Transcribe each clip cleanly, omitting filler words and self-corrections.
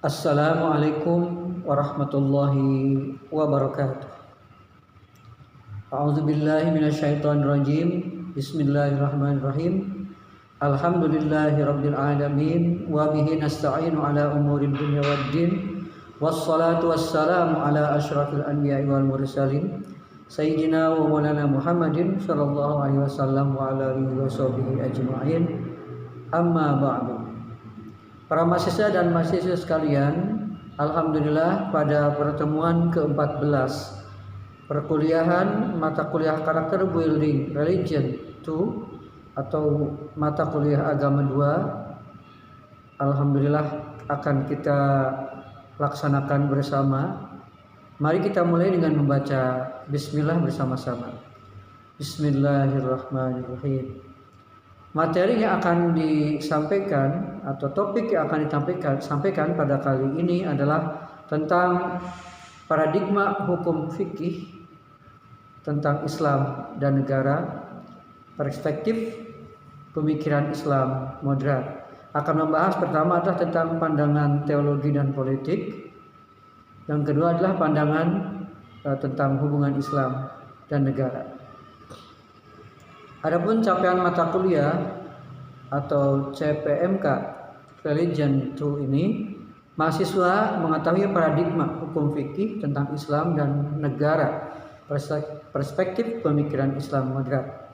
Assalamualaikum warahmatullahi wabarakatuh. A'udzu billahi minasyaitonir rajim. Bismillahirrahmanirrahim. Alhamdulillahirabbil alamin wa bihi nasta'inu ala umurid dunya waddin. Wassalatu wassalamu ala asyrafil anbiya'i wal mursalin sayyidina wa maulana Muhammadin sallallahu alaihi wasallam wa ala alihi washabihi ajma'in. Amma ba'du. Para mahasiswa dan mahasiswa sekalian, alhamdulillah pada pertemuan ke-14 perkuliahan mata kuliah karakter building religion 2 atau mata kuliah agama 2, alhamdulillah akan kita laksanakan bersama. Mari kita mulai dengan membaca bismillah bersama-sama. Bismillahirrahmanirrahim. Materi yang akan disampaikan atau topik yang akan disampaikan pada kali ini adalah tentang paradigma hukum fikih tentang Islam dan negara, perspektif pemikiran Islam moderat. Akan membahas pertama adalah tentang pandangan teologi dan politik. Yang kedua adalah pandangan tentang hubungan Islam dan negara. Adapun capaian mata kuliah atau CPMK Religion 2 ini, mahasiswa mengetahui paradigma hukum fikih tentang Islam dan negara, perspektif pemikiran Islam moderat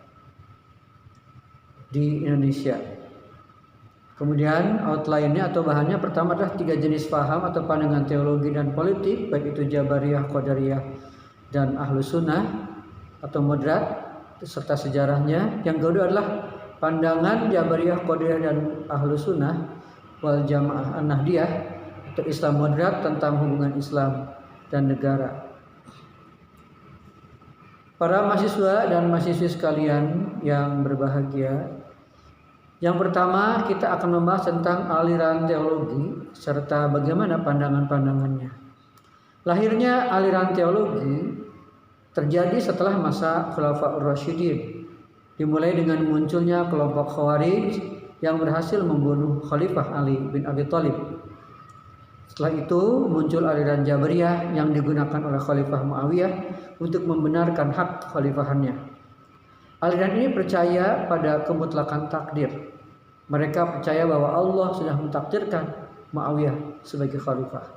di Indonesia. Kemudian outline-nya atau bahannya pertama adalah 3 jenis paham atau pandangan teologi dan politik, baik itu Jabariyah, Qadariyah, dan Ahlus Sunnah atau moderat, serta sejarahnya. Yang kedua adalah pandangan Jabariyah, Qadariyah, dan Ahlus Sunnah wal Jamaah An-Nahdiyah atau Islam moderat tentang hubungan Islam dan negara. Para mahasiswa dan mahasiswi sekalian yang berbahagia, yang pertama kita akan membahas tentang aliran teologi serta bagaimana pandangan-pandangannya. Lahirnya aliran teologi terjadi setelah masa Khulafaur Rasyidin, dimulai dengan munculnya kelompok Khawarij yang berhasil membunuh Khalifah Ali bin Abi Thalib. Setelah itu muncul aliran Jabariyah yang digunakan oleh Khalifah Muawiyah untuk membenarkan hak khalifahannya. Aliran ini percaya pada kemutlakan takdir. Mereka percaya bahwa Allah sudah mentakdirkan Muawiyah sebagai khalifah.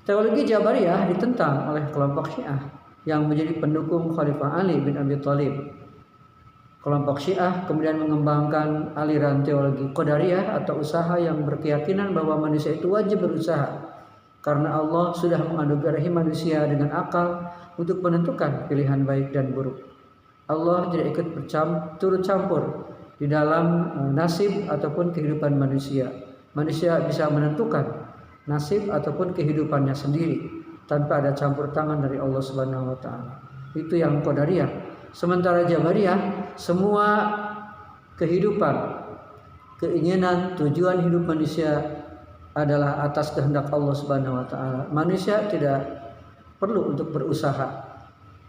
Teologi Jabariyah ditentang oleh kelompok Syiah yang menjadi pendukung Khalifah Ali bin Abi Thalib. Kelompok Syiah kemudian mengembangkan aliran teologi Qadariyah atau usaha yang berkeyakinan bahwa manusia itu wajib berusaha karena Allah sudah menganugerahi manusia dengan akal untuk menentukan pilihan baik dan buruk. Allah tidak ikut turut campur di dalam nasib ataupun kehidupan manusia. Manusia bisa menentukan nasib ataupun kehidupannya sendiri tanpa ada campur tangan dari Allah Subhanahu wa taala. Itu yang Qadariyah. Sementara Jabariyah, semua kehidupan, keinginan, tujuan hidup manusia adalah atas kehendak Allah Subhanahu wa taala. Manusia tidak perlu untuk berusaha,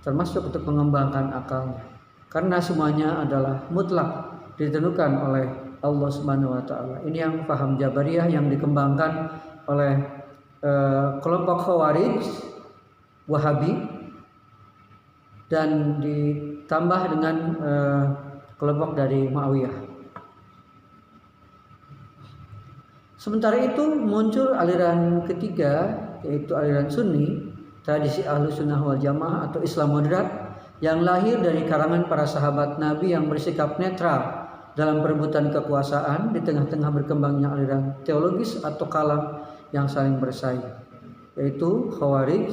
termasuk untuk mengembangkan akalnya. Karena semuanya adalah mutlak ditentukan oleh Allah Subhanahu wa taala. Ini yang paham Jabariyah yang dikembangkan oleh kelompok Khawarij, Wahabi, dan ditambah dengan kelompok dari Muawiyah. Sementara itu muncul aliran ketiga, yaitu aliran Sunni, tradisi Ahlus Sunnah wal Jamaah atau Islam moderat, yang lahir dari karangan para sahabat Nabi yang bersikap netral dalam perebutan kekuasaan di tengah-tengah berkembangnya aliran teologis atau kalam yang saling bersaing, yaitu Khawarij,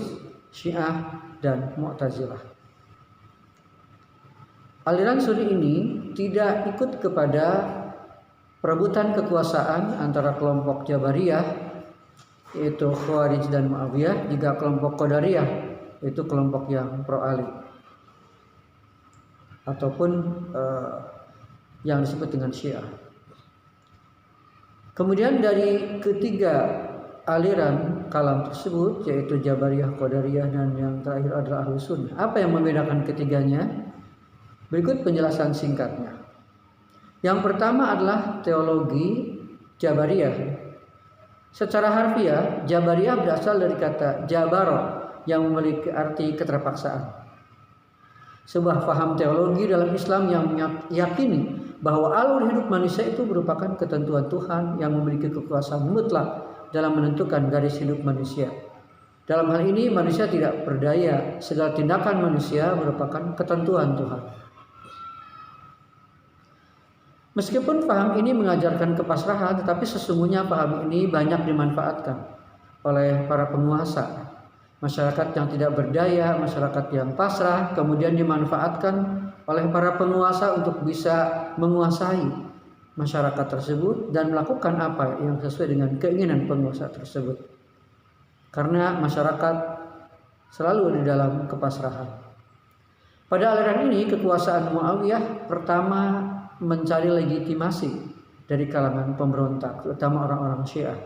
Syiah, dan Mu'tazilah. Aliran Sunni ini tidak ikut kepada perebutan kekuasaan antara kelompok Jabariyah, yaitu Khawarij dan Muawiyah, juga kelompok Qadariyah, yaitu kelompok yang pro Ali, ataupun yang disebut dengan Syiah. Kemudian dari ketiga aliran kalam tersebut, yaitu Jabariyah, Qadariyah, dan yang terakhir adalah Ahlus Sunnah. Apa yang membedakan ketiganya? Berikut penjelasan singkatnya. Yang pertama adalah teologi Jabariyah. Secara harfiah, Jabariyah berasal dari kata jabaro yang memiliki arti keterpaksaan. Sebuah paham teologi dalam Islam yang meyakini bahwa alur hidup manusia itu merupakan ketentuan Tuhan yang memiliki kekuasaan mutlak dalam menentukan garis hidup manusia. Dalam hal ini manusia tidak berdaya, segala tindakan manusia merupakan ketentuan Tuhan. Meskipun paham ini mengajarkan kepasrahan, tetapi sesungguhnya paham ini banyak dimanfaatkan oleh para penguasa. Masyarakat yang tidak berdaya, masyarakat yang pasrah, kemudian dimanfaatkan oleh para penguasa untuk bisa menguasai masyarakat tersebut dan melakukan apa yang sesuai dengan keinginan penguasa tersebut. Karena masyarakat selalu di dalam kepasrahan. Pada aliran ini, kekuasaan Muawiyah pertama mencari legitimasi dari kalangan pemberontak, terutama orang-orang Syiah.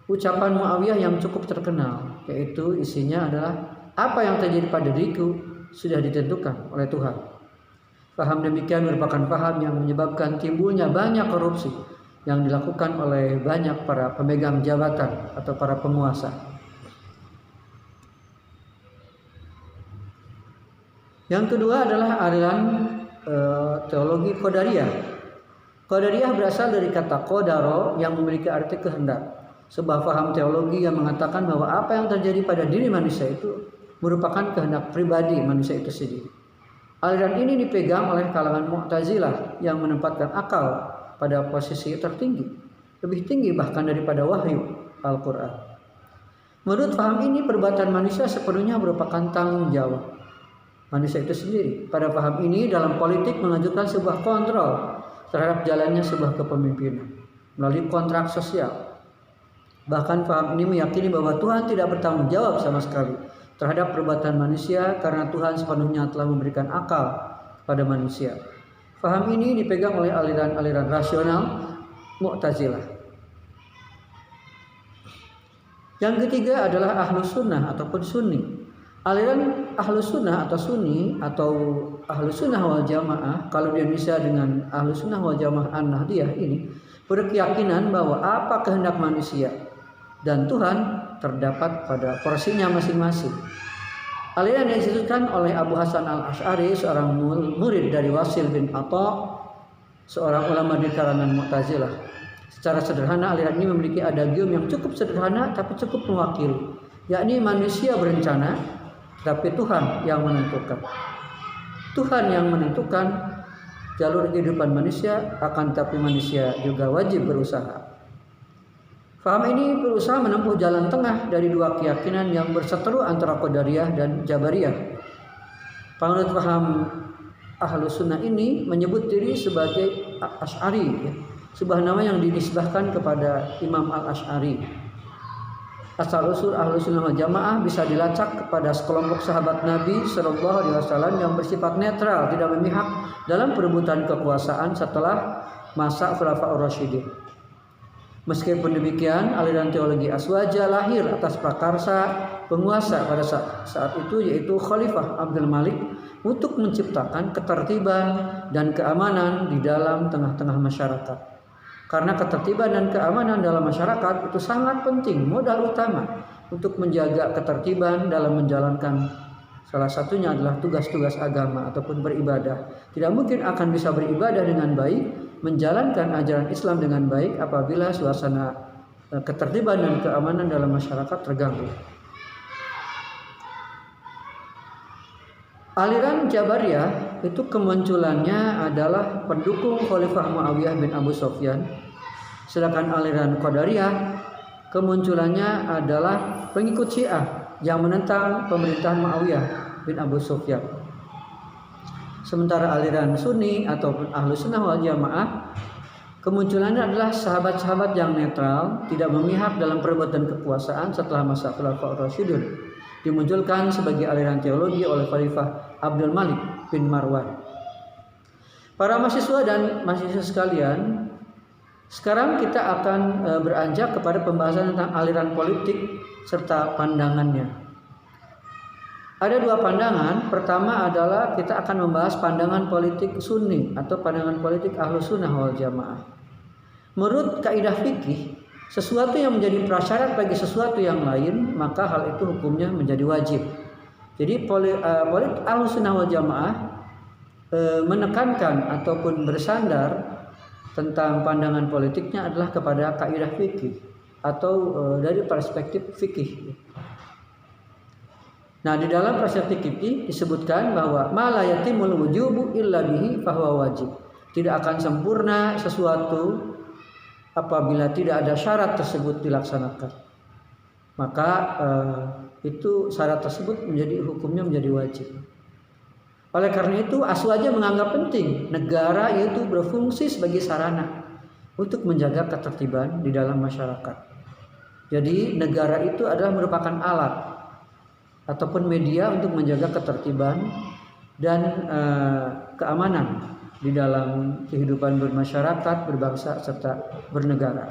Ucapan Muawiyah yang cukup terkenal, yaitu isinya adalah apa yang terjadi pada diriku sudah ditentukan oleh Tuhan. Paham demikian merupakan paham yang menyebabkan timbulnya banyak korupsi yang dilakukan oleh banyak para pemegang jabatan atau para penguasa. Yang kedua adalah aliran teologi Qadariyah. Qadariyah berasal dari kata qadaro yang memiliki arti kehendak. Sebuah paham teologi yang mengatakan bahwa apa yang terjadi pada diri manusia itu merupakan kehendak pribadi manusia itu sendiri. Aliran ini dipegang oleh kalangan Mu'tazilah yang menempatkan akal pada posisi tertinggi, lebih tinggi bahkan daripada wahyu Al-Quran. Menurut paham ini, perbuatan manusia sepenuhnya merupakan tanggung jawab manusia itu sendiri. Pada paham ini, dalam politik mengajukan sebuah kontrol terhadap jalannya sebuah kepemimpinan melalui kontrak sosial. Bahkan paham ini meyakini bahwa Tuhan tidak bertanggung jawab sama sekali terhadap perbuatan manusia karena Tuhan sepenuhnya telah memberikan akal pada manusia. Paham ini dipegang oleh aliran-aliran rasional Mu'tazilah. Yang ketiga adalah Ahlus Sunnah ataupun Sunni. Aliran Ahlus Sunnah atau Sunni atau Ahlus Sunnah wal Jamaah, kalau di Indonesia dengan Ahlus Sunnah wal Jamaah An-Nahdiyah ini, berkeyakinan bahwa apa kehendak manusia dan Tuhan terdapat pada porsinya masing-masing. Aliran yang disebutkan oleh Abu Hasan Al-Asy'ari, seorang murid dari Wasil bin Atha, seorang ulama di kalangan Mu'tazilah. Secara sederhana, aliran ini memiliki adagium yang cukup sederhana tapi cukup mewakili, yakni manusia berencana tapi Tuhan yang menentukan. Tuhan yang menentukan jalur kehidupan manusia, akan tapi manusia juga wajib berusaha. Faham ini berusaha menempuh jalan tengah dari dua keyakinan yang berseteru antara Qadariyah dan Jabariyah. Penganut paham Ahlus Sunnah ini menyebut diri sebagai Asy'ari, ya, sebuah nama yang dinisbahkan kepada Imam Al-Asy'ari. Asal-usul Ahlus Sunnah wal Jamaah bisa dilacak kepada sekelompok sahabat Nabi Shallallahu Alaihi Wasallam yang bersifat netral, tidak memihak dalam perebutan kekuasaan setelah masa Khulafaur Rasyidin. Meskipun demikian, aliran teologi Aswaja lahir atas prakarsa penguasa pada saat itu, yaitu Khalifah Abdul Malik, untuk menciptakan ketertiban dan keamanan di dalam tengah-tengah masyarakat. Karena ketertiban dan keamanan dalam masyarakat itu sangat penting, modal utama untuk menjaga ketertiban dalam menjalankan salah satunya adalah tugas-tugas agama ataupun beribadah. Tidak mungkin akan bisa beribadah dengan baik, menjalankan ajaran Islam dengan baik apabila suasana ketertiban dan keamanan dalam masyarakat terganggu. Aliran Jabariyah itu kemunculannya adalah pendukung Khalifah Muawiyah bin Abu Sufyan, sedangkan aliran Qadariyah kemunculannya adalah pengikut Syiah yang menentang pemerintahan Muawiyah bin Abu Sufyan. Sementara aliran Sunni ataupun Ahlus Sunnah wal Jamaah kemunculannya adalah sahabat-sahabat yang netral, tidak memihak dalam perbuatan kekuasaan setelah masa Khulafaur Rasyidun, dimunculkan sebagai aliran teologi oleh Khalifah Abdul Malik bin Marwan. Para mahasiswa dan mahasiswa sekalian, sekarang kita akan beranjak kepada pembahasan tentang aliran politik serta pandangannya. Ada dua pandangan. Pertama adalah kita akan membahas pandangan politik Sunni atau pandangan politik Ahlus Sunnah wal Jamaah. Menurut kaidah fikih, sesuatu yang menjadi prasyarat bagi sesuatu yang lain, maka hal itu hukumnya menjadi wajib. Jadi Ahlussunnah wal Jamaah menekankan ataupun bersandar tentang pandangan politiknya adalah kepada kaidah fikih atau dari perspektif fikih. Nah, di dalam perspektif fikih disebutkan bahwa ma la yatimul wujubu illa bihi fahuwa wajib. Tidak akan sempurna sesuatu apabila tidak ada syarat tersebut dilaksanakan. Maka itu syarat tersebut hukumnya menjadi wajib. Oleh karena itu, Aswaja menganggap penting negara yaitu berfungsi sebagai sarana untuk menjaga ketertiban di dalam masyarakat. Jadi negara itu adalah merupakan alat ataupun media untuk menjaga ketertiban dan keamanan di dalam kehidupan bermasyarakat, berbangsa serta bernegara.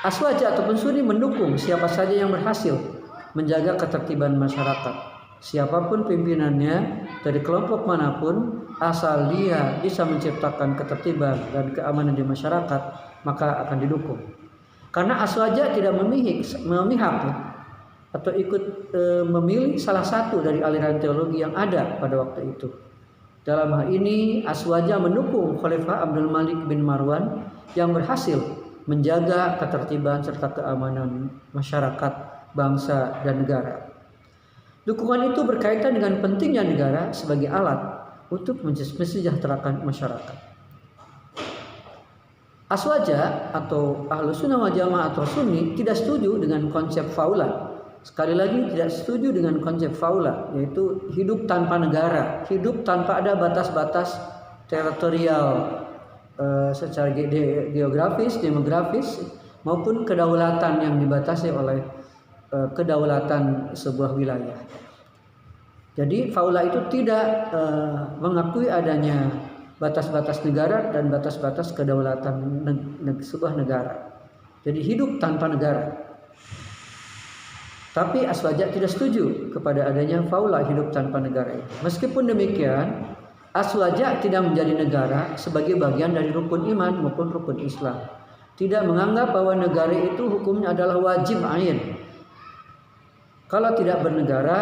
Aswaja ataupun Sunni mendukung siapa saja yang berhasil menjaga ketertiban masyarakat. Siapapun pimpinannya dari kelompok manapun, asal dia bisa menciptakan ketertiban dan keamanan di masyarakat, maka akan didukung. Karena Aswaja tidak memihak atau ikut memilih salah satu dari aliran teologi yang ada pada waktu itu. Dalam hal ini Aswaja mendukung Khalifah Abdul Malik bin Marwan yang berhasil menjaga ketertiban serta keamanan masyarakat, bangsa dan negara. Dukungan itu berkaitan dengan pentingnya negara sebagai alat untuk mensejahterakan masyarakat. Aswaja atau Ahlussunnah wal Jamaah atau Sunni tidak setuju dengan konsep faula. Sekali lagi tidak setuju dengan konsep faula, yaitu hidup tanpa negara, hidup tanpa ada batas-batas teritorial secara geografis, demografis maupun kedaulatan yang dibatasi oleh kedaulatan sebuah wilayah. Jadi faula itu tidak mengakui adanya batas-batas negara dan batas-batas kedaulatan sebuah negara. Jadi hidup tanpa negara. Tapi Aswaja tidak setuju kepada adanya faula hidup tanpa negara itu. Meskipun demikian, Aswaja tidak menjadi negara sebagai bagian dari rukun iman maupun rukun Islam. Tidak menganggap bahwa negara itu hukumnya adalah wajib ain. Kalau tidak bernegara,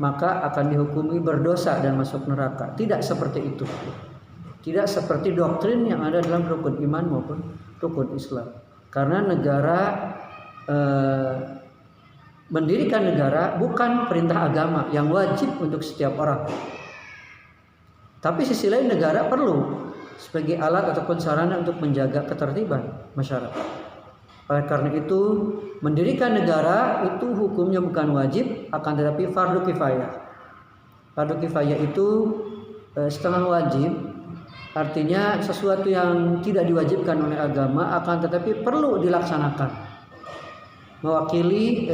maka akan dihukumi berdosa dan masuk neraka. Tidak seperti itu. Tidak seperti doktrin yang ada dalam rukun iman maupun rukun Islam. Karena negara mendirikan negara bukan perintah agama yang wajib untuk setiap orang. Tapi sisi lain negara perlu sebagai alat ataupun sarana untuk menjaga ketertiban masyarakat. Oleh karena itu, mendirikan negara itu hukumnya bukan wajib, akan tetapi fardu kifayah. Fardu kifayah itu setengah wajib, artinya sesuatu yang tidak diwajibkan oleh agama akan tetapi perlu dilaksanakan. Mewakili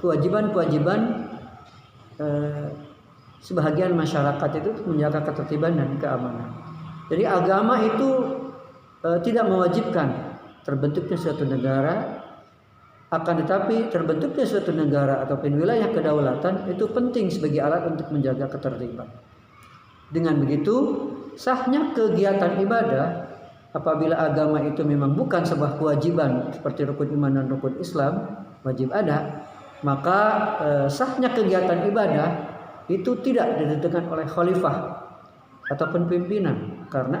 kewajiban-kewajiban sebahagian masyarakat itu untuk menjaga ketertiban dan keamanan. Jadi agama itu tidak mewajibkan terbentuknya suatu negara, akan tetapi terbentuknya suatu negara ataupun wilayah kedaulatan itu penting sebagai alat untuk menjaga ketertiban. Dengan begitu, sahnya kegiatan ibadah apabila agama itu memang bukan sebuah kewajiban seperti rukun iman dan rukun Islam wajib ada, maka sahnya kegiatan ibadah itu tidak ditentukan oleh khalifah ataupun pimpinan, karena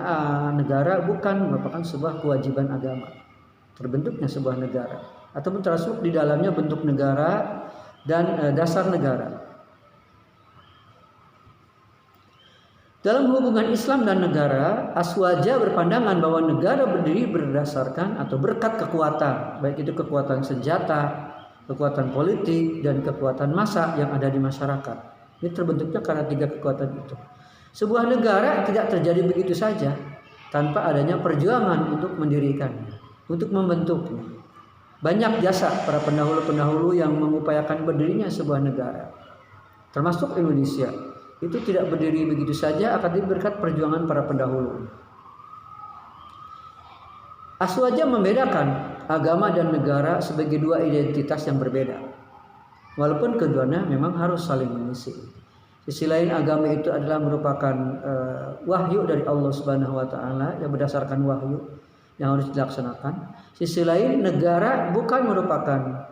negara bukan merupakan sebuah kewajiban agama. Terbentuknya sebuah negara ataupun termasuk di dalamnya bentuk negara dan dasar negara. Dalam hubungan Islam dan negara, Aswaja berpandangan bahwa negara berdiri berdasarkan atau berkat kekuatan, baik itu kekuatan senjata, kekuatan politik, dan kekuatan massa yang ada di masyarakat. Ini terbentuknya karena 3 kekuatan itu. Sebuah negara tidak terjadi begitu saja tanpa adanya perjuangan untuk mendirikannya, untuk membentuknya. Banyak jasa para pendahulu-pendahulu yang mengupayakan berdirinya sebuah negara, termasuk Indonesia. Itu tidak berdiri begitu saja, akan berkat perjuangan para pendahulu. Aswaja membedakan agama dan negara sebagai 2 identitas yang berbeda, walaupun keduanya memang harus saling mengisi. Sisi lain, agama itu adalah merupakan wahyu dari Allah Subhanahu wa taala yang berdasarkan wahyu. yang harus dilaksanakan. Sisi lain, negara bukan merupakan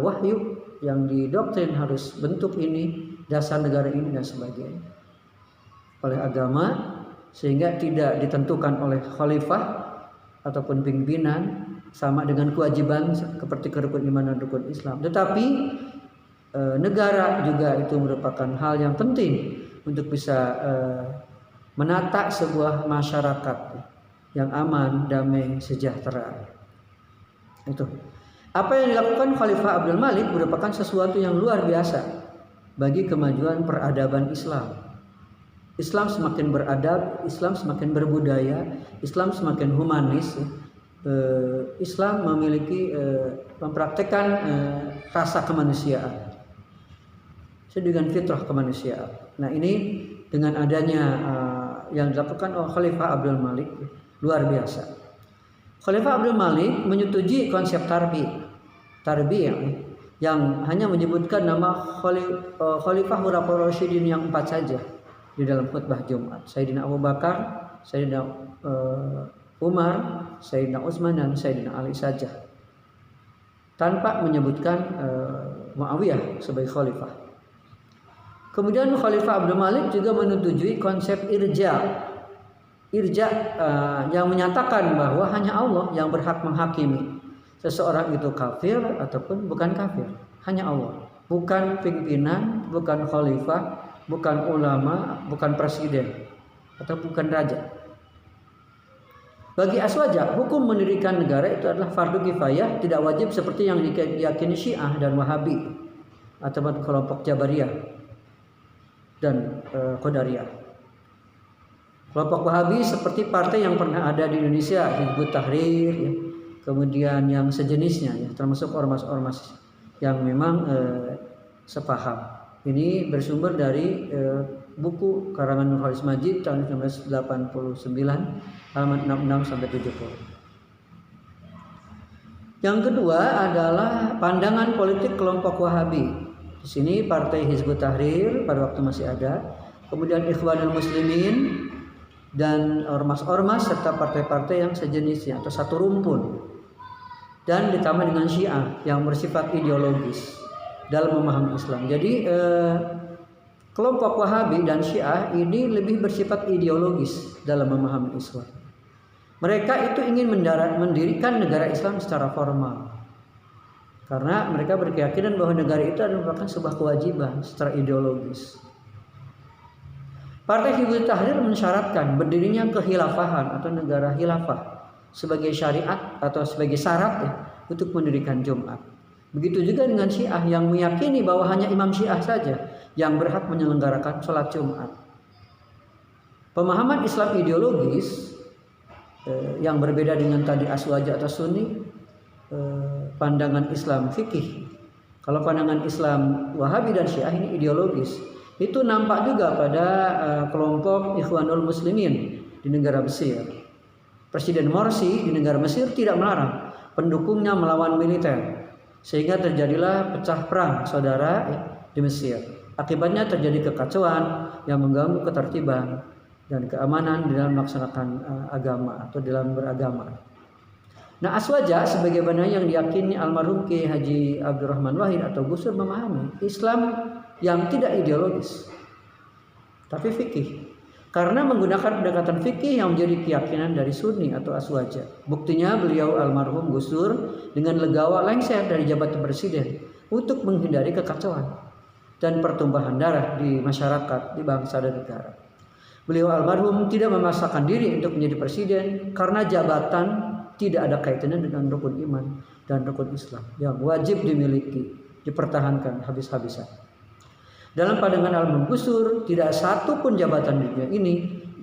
wahyu yang didoktrin harus bentuk ini, dasar negara ini dan sebagainya oleh agama, sehingga tidak ditentukan oleh khalifah ataupun pimpinan sama dengan kewajiban seperti rukun iman dan rukun Islam. Tetapi negara juga itu merupakan hal yang penting untuk bisa menata sebuah masyarakat yang aman, damai, sejahtera. Itu. Apa yang dilakukan Khalifah Abdul Malik merupakan sesuatu yang luar biasa bagi kemajuan peradaban Islam. Islam semakin beradab, Islam semakin berbudaya, Islam semakin humanis. Islam memiliki mempraktekkan rasa kemanusiaan dengan fitrah kemanusiaan. Nah, ini dengan adanya yang dilakukan oleh Khalifah Abdul Malik luar biasa. Khalifah Abdul Malik menyetujui konsep tarbiyah yang hanya menyebutkan nama Khalifah Khulafaur Rasyidin yang 4 saja di dalam khutbah Jumat. Sayyidina Abu Bakar, Sayyidina Umar, Sayyidina Utsman dan Sayyidina Ali saja, tanpa menyebutkan Muawiyah sebagai khalifah. Kemudian Khalifah Abdul Malik juga menyetujui konsep irja yang menyatakan bahwa hanya Allah yang berhak menghakimi seseorang itu kafir ataupun bukan kafir. Hanya Allah, bukan pimpinan, bukan khalifah, bukan ulama, bukan presiden, atau bukan raja. Bagi Aswaja, hukum mendirikan negara itu adalah fardu kifayah, tidak wajib seperti yang diyakini Syiah dan Wahabi atau kelompok Jabariyah dan Qadariyah. Kelompok Wahabi seperti partai yang pernah ada di Indonesia, Hizbut Tahrir, ya, kemudian yang sejenisnya, ya, termasuk ormas-ormas yang memang sepaham. Ini bersumber dari buku karangan Nurholis Majid tahun 1989 halaman 66 sampai 70. Yang kedua adalah pandangan politik kelompok Wahabi. Di sini partai Hizbut Tahrir pada waktu masih ada, kemudian Ikhwanul Muslimin dan ormas-ormas serta partai-partai yang sejenisnya atau satu rumpun, dan ditambah dengan Syiah yang bersifat ideologis dalam memahami Islam. Jadi kelompok Wahabi dan Syiah ini lebih bersifat ideologis dalam memahami Islam. Mereka itu ingin mendirikan negara Islam secara formal, karena mereka berkeyakinan bahwa negara itu merupakan sebuah kewajiban secara ideologis. Partai Hizbut Tahrir mensyaratkan berdirinya kehilafahan atau negara khilafah sebagai syariat atau sebagai syarat untuk mendirikan Jumat. Begitu juga dengan Syiah yang meyakini bahwa hanya Imam Syiah saja yang berhak menyelenggarakan sholat Jumat. Pemahaman Islam ideologis yang berbeda dengan tadi Aswaja atau Sunni, pandangan Islam fikih. Kalau pandangan Islam Wahabi dan Syiah ini ideologis. Itu nampak juga pada kelompok Ikhwanul Muslimin di negara Mesir. Presiden Morsi di negara Mesir tidak melarang pendukungnya melawan militer, sehingga terjadilah pecah perang saudara di Mesir. Akibatnya terjadi kekacauan yang mengganggu ketertiban dan keamanan di dalam melaksanakan agama atau dalam beragama. Nah, Aswaja sebagaimana yang diyakini almarhum Kiai Haji Abdurrahman Wahid atau Gus Dur memahami Islam yang tidak ideologis tapi fikih, karena menggunakan pendekatan fikih yang menjadi keyakinan dari Sunni atau Aswaja. Buktinya beliau almarhum Gus Dur dengan legawa lengser dari jabatan presiden untuk menghindari kekacauan dan pertumpahan darah di masyarakat, di bangsa dan negara. Beliau almarhum tidak memaksakan diri untuk menjadi presiden karena jabatan tidak ada kaitannya dengan rukun iman dan rukun Islam yang wajib dimiliki, dipertahankan habis-habisan. Dalam pandangan almarhum Gus Dur, tidak satu pun jabatan di dunia ini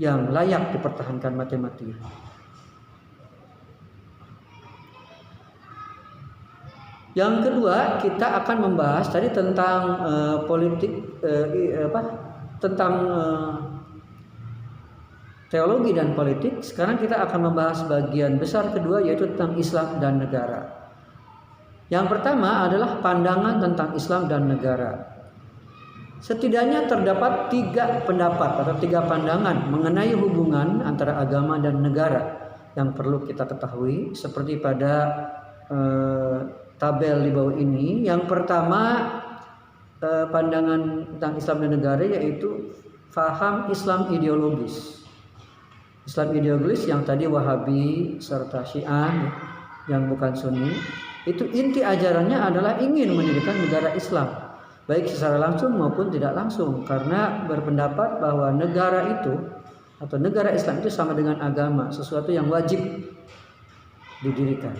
yang layak dipertahankan mati-matian. Yang kedua, kita akan membahas tadi tentang politik, tentang teologi dan politik. Sekarang kita akan membahas bagian besar kedua, yaitu tentang Islam dan negara. Yang pertama adalah pandangan tentang Islam dan negara. Setidaknya terdapat 3 pendapat atau 3 pandangan mengenai hubungan antara agama dan negara yang perlu kita ketahui seperti pada tabel di bawah ini. Yang pertama, pandangan tentang Islam dan negara yaitu faham Islam ideologis. Islam ideologis yang tadi Wahabi serta Syiah yang bukan Sunni, itu inti ajarannya adalah ingin mendirikan negara Islam, baik secara langsung maupun tidak langsung, karena berpendapat bahwa negara itu atau negara Islam itu sama dengan agama, sesuatu yang wajib didirikan.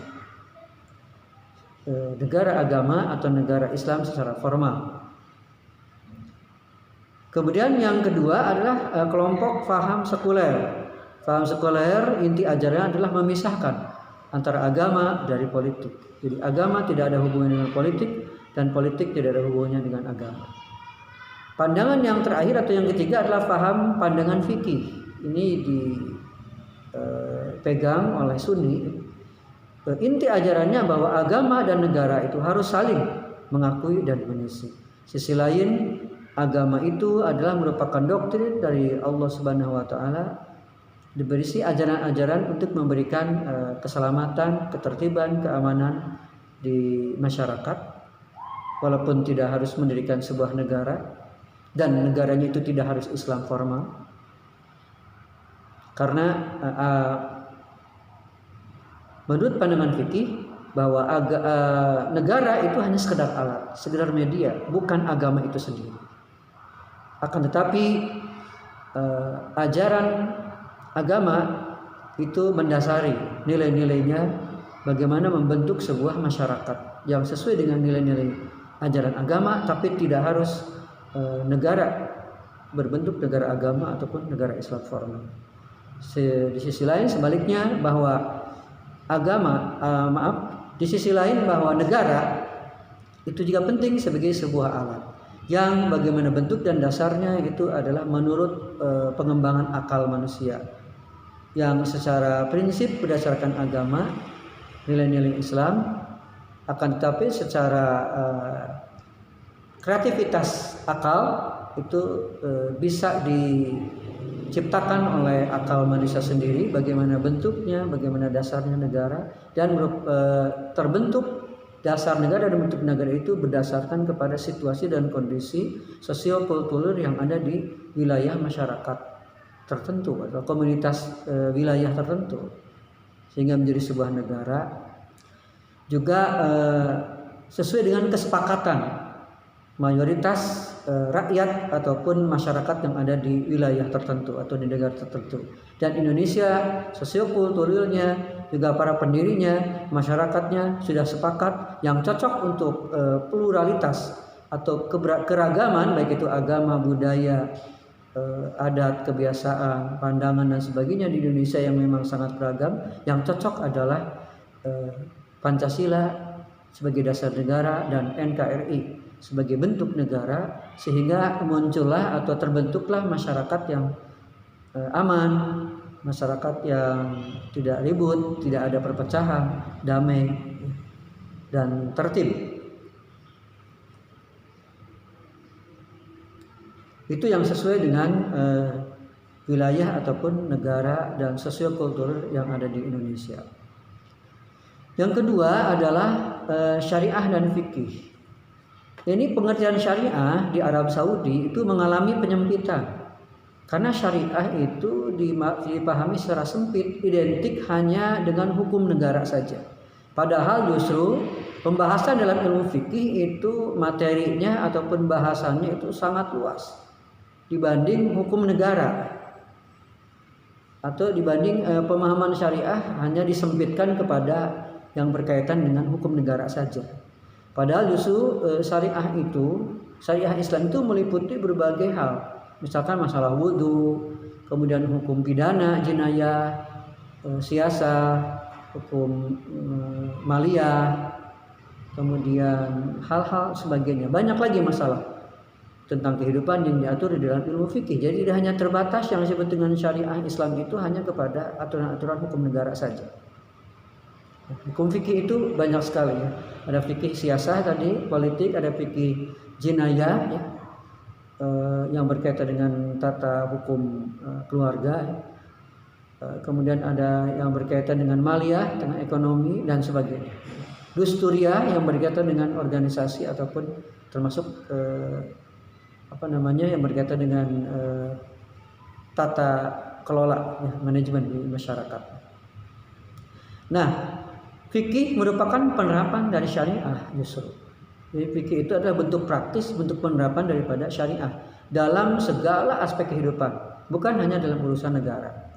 Negara agama atau negara Islam secara formal. Kemudian yang kedua adalah kelompok faham sekuler. Faham sekuler inti ajarannya adalah memisahkan antara agama dari politik. Jadi agama tidak ada hubungannya dengan politik dan politik tidak ada hubungannya dengan agama. Pandangan yang terakhir atau yang ketiga adalah faham pandangan fikih. Ini dipegang oleh Sunni. Inti ajarannya bahwa agama dan negara itu harus saling mengakui dan mengisi. Sisi lain, agama itu adalah merupakan doktrin dari Allah Subhanahu wa taala, berisi ajaran-ajaran untuk memberikan keselamatan, ketertiban, keamanan di masyarakat, walaupun tidak harus mendirikan sebuah negara dan negaranya itu tidak harus Islam formal. Karena menurut pandangan fikih bahwa negara itu hanya sekedar alat, sekedar media, bukan agama itu sendiri. Akan tetapi ajaran agama itu mendasari nilai-nilainya, bagaimana membentuk sebuah masyarakat yang sesuai dengan nilai-nilai ajaran agama, tapi tidak harus negara berbentuk negara agama ataupun negara Islam formal. Di sisi lain sebaliknya, bahwa di sisi lain bahwa negara itu juga penting sebagai sebuah alat yang bagaimana bentuk dan dasarnya itu adalah menurut pengembangan akal manusia, yang secara prinsip berdasarkan agama, nilai-nilai Islam, akan tetapi secara kreativitas akal itu bisa diciptakan oleh akal manusia sendiri, bagaimana bentuknya, bagaimana dasarnya negara, dan terbentuk dasar negara dan bentuk negara itu berdasarkan kepada situasi dan kondisi sosio-kultural yang ada di wilayah masyarakat tertentu atau komunitas wilayah tertentu, sehingga menjadi sebuah negara. Juga sesuai dengan kesepakatan mayoritas rakyat ataupun masyarakat yang ada di wilayah tertentu atau di negara tertentu. Dan Indonesia sosiokulturalnya, juga para pendirinya, masyarakatnya sudah sepakat yang cocok untuk pluralitas atau keragaman, baik itu agama, budaya, adat, kebiasaan, pandangan dan sebagainya di Indonesia yang memang sangat beragam. Yang cocok adalah Pancasila sebagai dasar negara dan NKRI sebagai bentuk negara, sehingga muncullah atau terbentuklah masyarakat yang aman, masyarakat yang tidak ribut, tidak ada perpecahan, damai dan tertib. Itu yang sesuai dengan wilayah ataupun negara dan sosiokultural yang ada di Indonesia. Yang kedua adalah syariah dan fikih. Ini pengertian syariah di Arab Saudi itu mengalami penyempitan. Karena syariah itu dipahami secara sempit, identik hanya dengan hukum negara saja. Padahal justru pembahasan dalam ilmu fikih itu materinya ataupun bahasannya itu sangat luas dibanding hukum negara, atau dibanding pemahaman syariah hanya disempitkan kepada yang berkaitan dengan hukum negara saja. Padahal justru syariah Islam itu meliputi berbagai hal. Misalkan masalah wudhu, kemudian hukum pidana, jinayah, siasa, hukum maliyah, kemudian hal-hal sebagainya. Banyak lagi masalah tentang kehidupan yang diatur di dalam ilmu fikih. Jadi tidak hanya terbatas yang disebut dengan syariah Islam itu hanya kepada aturan-aturan hukum negara saja. Hukum fikih itu banyak sekali ya. Ada fikih siasah tadi, politik, ada fikih jinayah ya, yang berkaitan dengan tata hukum keluarga. kemudian ada yang berkaitan dengan maliyah, dengan ekonomi dan sebagainya. Dusturia yang berkaitan dengan organisasi ataupun termasuk yang berkaitan dengan tata kelola ya, manajemen di masyarakat. Nah, fikih merupakan penerapan dari syariah justru. Jadi fikih itu adalah bentuk praktis, bentuk penerapan daripada syariah dalam segala aspek kehidupan, bukan hanya dalam urusan negara.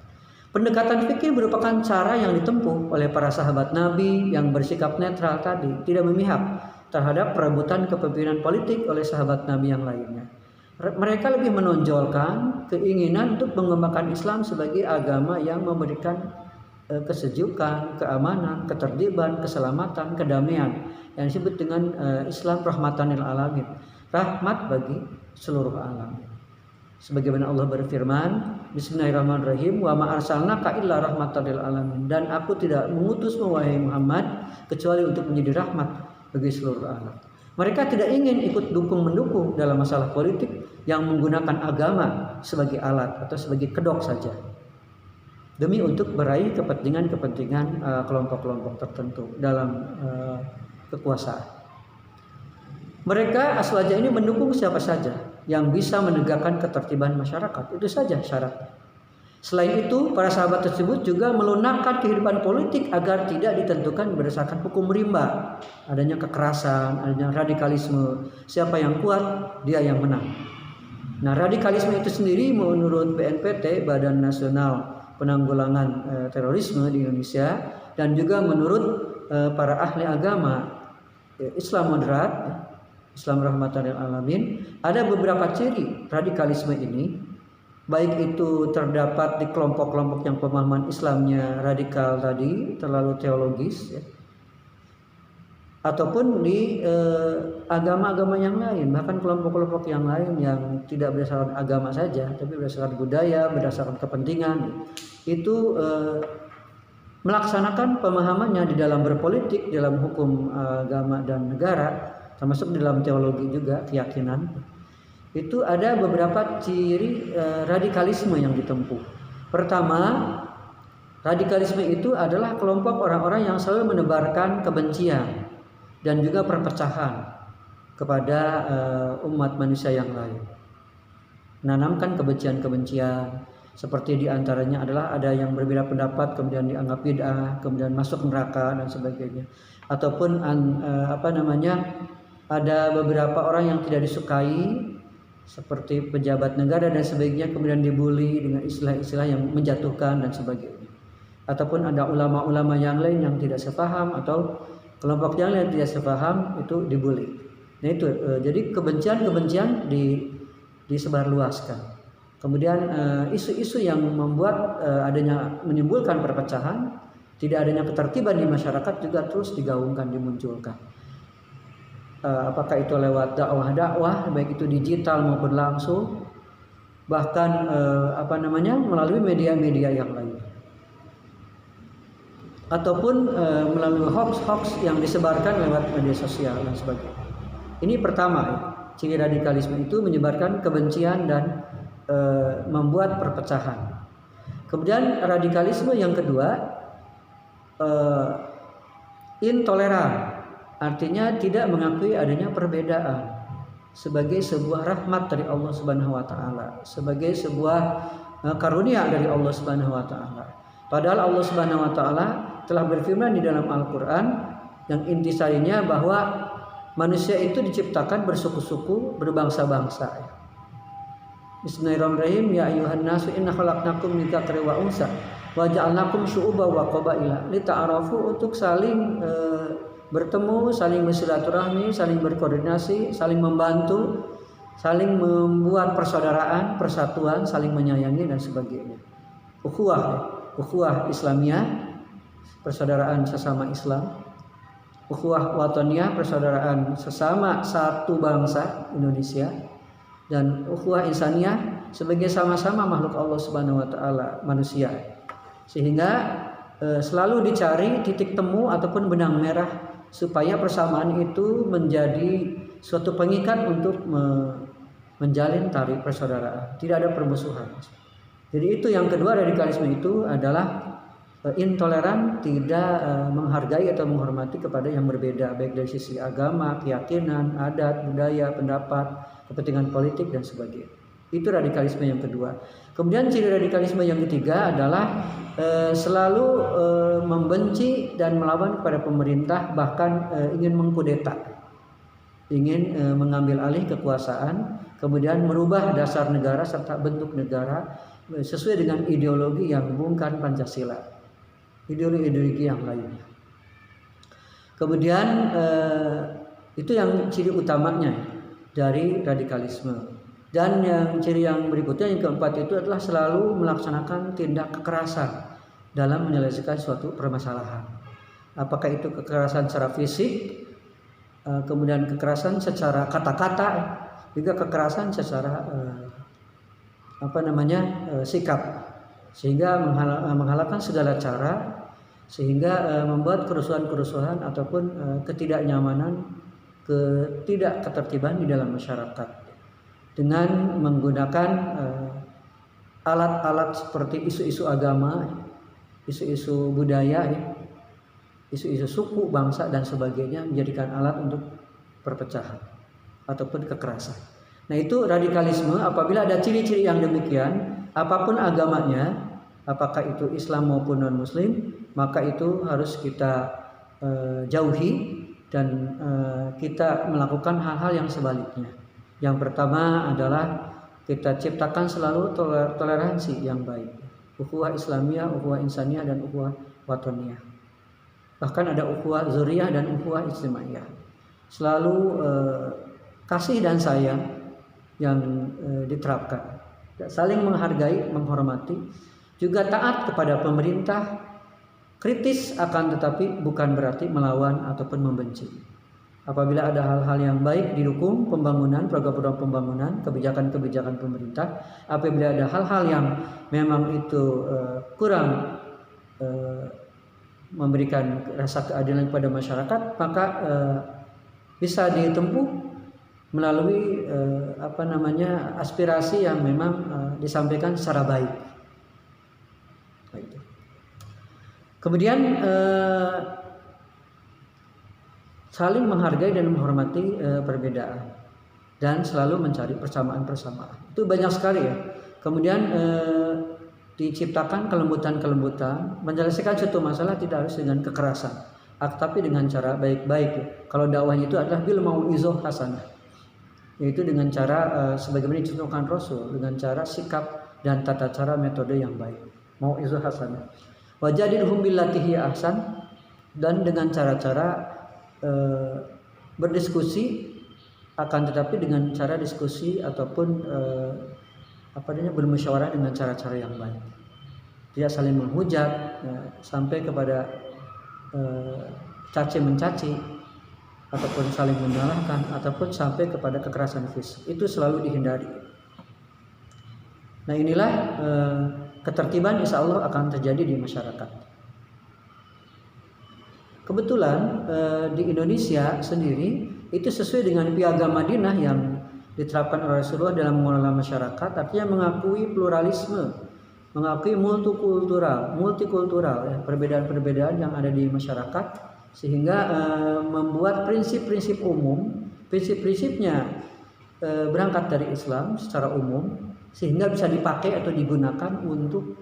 Pendekatan fikih merupakan cara yang ditempuh oleh para sahabat Nabi yang bersikap netral tadi, tidak memihak terhadap perebutan kepemimpinan politik oleh sahabat Nabi yang lainnya. Mereka lebih menonjolkan keinginan untuk mengembangkan Islam sebagai agama yang memberikan kesejukan, keamanan, ketertiban, keselamatan, kedamaian yang disebut dengan Islam rahmatan lil alamin, rahmat bagi seluruh alam. Sebagaimana Allah berfirman, Bismillahirrahmanirrahim, wa ma arsalnaka illa rahmatan lil alamin, dan aku tidak mengutusmu wahai Muhammad kecuali untuk menjadi rahmat bagi seluruh alam. Mereka tidak ingin ikut dukung-mendukung dalam masalah politik yang menggunakan agama sebagai alat atau sebagai kedok saja, demi untuk meraih kepentingan-kepentingan kelompok-kelompok tertentu dalam kekuasaan. Mereka aswaja ini mendukung siapa saja yang bisa menegakkan ketertiban masyarakat, itu saja syaratnya. Selain itu, para sahabat tersebut juga melunakkan kehidupan politik agar tidak ditentukan berdasarkan hukum rimba, adanya kekerasan, adanya radikalisme. Siapa yang kuat, dia yang menang. Nah, radikalisme itu sendiri menurut BNPT, Badan Nasional Penanggulangan Terorisme di Indonesia, dan juga menurut para ahli agama Islam moderat, Islam rahmatan lil alamin, ada beberapa ciri radikalisme ini, baik itu terdapat di kelompok-kelompok yang pemahaman Islamnya radikal tadi, terlalu teologis ya, ataupun di agama-agama yang lain, bahkan kelompok-kelompok yang lain yang tidak berdasarkan agama saja, tapi berdasarkan budaya, berdasarkan kepentingan, itu melaksanakan pemahamannya di dalam berpolitik, dalam hukum agama dan negara, termasuk dalam teologi juga, keyakinan. Itu ada beberapa ciri radikalisme yang ditempuh. Pertama, radikalisme itu adalah kelompok orang-orang yang selalu menebarkan kebencian dan juga perpecahan kepada umat manusia yang lain. Menanamkan kebencian-kebencian, seperti diantaranya adalah ada yang berbeda pendapat kemudian dianggap bid'ah, kemudian masuk neraka dan sebagainya. Ataupun ada beberapa orang yang tidak disukai seperti pejabat negara dan sebagainya, kemudian dibully dengan istilah-istilah yang menjatuhkan dan sebagainya. Ataupun ada ulama-ulama yang lain yang tidak sepaham atau kelompok yang lain tidak sepaham, itu dibully. Nah itu jadi kebencian-kebencian disebarluaskan. Kemudian isu-isu yang membuat menimbulkan perpecahan, tidak adanya ketertiban di masyarakat juga terus digaungkan, dimunculkan. Apakah itu lewat dakwah, baik itu digital maupun langsung, bahkan melalui media-media yang lain, ataupun melalui hoax yang disebarkan lewat media sosial dan sebagainya. Ini pertama ya, ciri radikalisme itu menyebarkan kebencian dan membuat perpecahan. Kemudian radikalisme yang kedua, intoleran, artinya tidak mengakui adanya perbedaan sebagai sebuah rahmat dari Allah Subhanahu wa taala, sebagai sebuah karunia dari Allah Subhanahu wa taala. Padahal Allah Subhanahu wa taala telah berfirman di dalam Al-Qur'an yang intisarinya bahwa manusia itu diciptakan bersuku-suku, berbangsa-bangsa. Bismillahirrahmanirrahim. Ya ayyuhan nasu inna khalaqnakum min dzakarin wa unsa wa ja'alnakum syu'uban wa qabaila lita'arafu, untuk saling bertemu, saling bersilaturahmi, saling berkoordinasi, saling membantu, saling membuat persaudaraan, persatuan, saling menyayangi dan sebagainya. Ukhuwah Islamiyah, persaudaraan sesama Islam. Ukhuwah wataniyah, persaudaraan sesama satu bangsa Indonesia. Dan ukhuwah insaniyah sebagai sama-sama makhluk Allah Subhanahu wa taala, manusia. Sehingga selalu dicari titik temu ataupun benang merah supaya persamaan itu menjadi suatu pengikat untuk menjalin tali persaudaraan. Tidak ada permusuhan. Jadi itu yang kedua, radikalisme itu adalah intoleran, tidak menghargai atau menghormati kepada yang berbeda, baik dari sisi agama, keyakinan, adat, budaya, pendapat, kepentingan politik dan sebagainya. Itu radikalisme yang kedua. Kemudian ciri radikalisme yang ketiga adalah selalu membenci dan melawan kepada pemerintah, bahkan ingin mengkudeta, ingin mengambil alih kekuasaan, kemudian merubah dasar negara serta bentuk negara sesuai dengan ideologi yang bukan Pancasila, ideologi yang lainnya. Kemudian itu yang ciri utamanya dari radikalisme. Dan yang ciri yang berikutnya, yang keempat, itu adalah selalu melaksanakan tindak kekerasan dalam menyelesaikan suatu permasalahan. Apakah itu kekerasan secara fisik, kemudian kekerasan secara kata-kata, juga kekerasan secara sikap, sehingga menghalalkan segala cara, sehingga membuat kerusuhan-kerusuhan ataupun ketidaknyamanan, ketidaktertiban di dalam masyarakat dengan menggunakan alat-alat seperti isu-isu agama, isu-isu budaya, isu-isu suku, bangsa dan sebagainya, menjadikan alat untuk perpecahan ataupun kekerasan. Nah, itu radikalisme. Apabila ada ciri-ciri yang demikian, apapun agamanya, apakah itu Islam maupun non-Muslim, maka itu harus kita jauhi dan kita melakukan hal-hal yang sebaliknya. Yang pertama adalah kita ciptakan selalu toleransi yang baik, ukhuwah Islamiyah, ukhuwah Insaniyah, dan ukhuwah Watoniyah. Bahkan ada ukhuwah Zuriyah dan ukhuwah Ijtimaiyah. Selalu kasih dan sayang yang diterapkan, saling menghargai, menghormati, juga taat kepada pemerintah, kritis akan tetapi bukan berarti melawan ataupun membenci. Apabila ada hal-hal yang baik, didukung pembangunan, program-program pembangunan, kebijakan-kebijakan pemerintah. Apabila ada hal-hal yang memang itu kurang memberikan rasa keadilan kepada masyarakat, maka bisa ditempuh melalui aspirasi yang memang disampaikan secara baik. Kemudian saling menghargai dan menghormati perbedaan dan selalu mencari persamaan-persamaan. Itu banyak sekali ya. Kemudian diciptakan kelembutan-kelembutan, menyelesaikan suatu masalah tidak harus dengan kekerasan, tapi dengan cara baik-baik ya. Kalau dakwahnya itu adalah bil mau'izah hasanah, yaitu dengan cara sebagaimana dicontohkan Rasul, dengan cara sikap dan tata cara metode yang baik. Mau'izah hasanah. Wajadilhum billati hiya ahsan, dan dengan cara-cara berdiskusi, akan tetapi dengan cara diskusi ataupun bermusyawarah dengan cara-cara yang baik, tidak saling menghujat sampai kepada caci mencaci ataupun saling menyalahkan ataupun sampai kepada kekerasan fisik. Itu selalu dihindari. Nah, inilah ketertiban insya Allah akan terjadi di masyarakat. Kebetulan di Indonesia sendiri itu sesuai dengan piagam Madinah yang diterapkan oleh Rasulullah dalam mengelola masyarakat, artinya mengakui pluralisme, mengakui multikultural ya, perbedaan-perbedaan yang ada di masyarakat, sehingga membuat prinsip-prinsip umum, prinsip-prinsipnya berangkat dari Islam secara umum, sehingga bisa dipakai atau digunakan untuk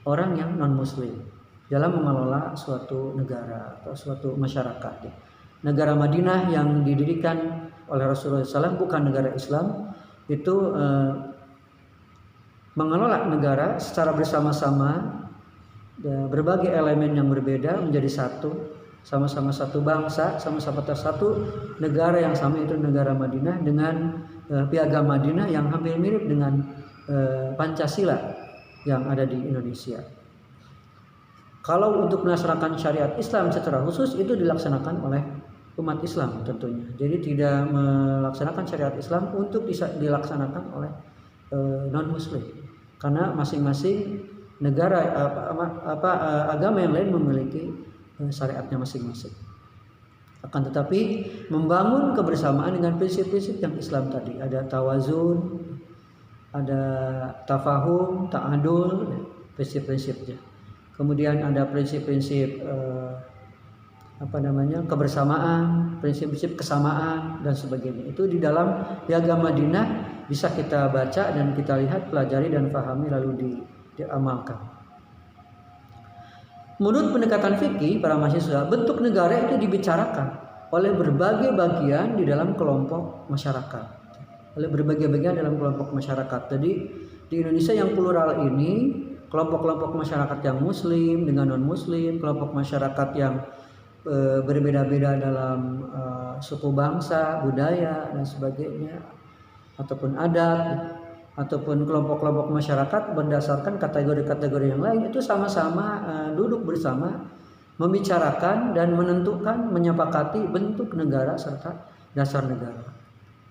orang yang non-Muslim dalam mengelola suatu negara atau suatu masyarakat. Negara Madinah yang didirikan oleh Rasulullah SAW bukan negara Islam, itu mengelola negara secara bersama-sama, berbagai elemen yang berbeda menjadi satu, sama-sama satu bangsa, sama-sama satu negara yang sama, itu negara Madinah, dengan piagam Madinah yang hampir mirip dengan Pancasila yang ada di Indonesia. Kalau untuk melaksanakan syariat Islam secara khusus itu dilaksanakan oleh umat Islam tentunya. Jadi tidak melaksanakan syariat Islam untuk dilaksanakan oleh non-Muslim. Karena masing-masing negara agama yang lain memiliki syariatnya masing-masing. Akan tetapi membangun kebersamaan dengan prinsip-prinsip yang Islam tadi. Ada tawazun, ada tafahum, ta'adul, prinsip-prinsipnya. Kemudian ada prinsip-prinsip kebersamaan, prinsip-prinsip kesamaan dan sebagainya. Itu di dalam Piagam Madinah bisa kita baca dan kita lihat, pelajari dan pahami lalu diamalkan. Menurut pendekatan fikih para mahasiswa, bentuk negara itu dibicarakan oleh berbagai bagian di dalam kelompok masyarakat. Oleh berbagai bagian dalam kelompok masyarakat. Jadi di Indonesia yang plural ini, kelompok-kelompok masyarakat yang muslim dengan non-muslim, kelompok masyarakat yang berbeda-beda dalam suku bangsa, budaya dan sebagainya, ataupun adat, ataupun kelompok-kelompok masyarakat berdasarkan kategori-kategori yang lain, itu sama-sama duduk bersama membicarakan dan menentukan, menyepakati bentuk negara serta dasar negara.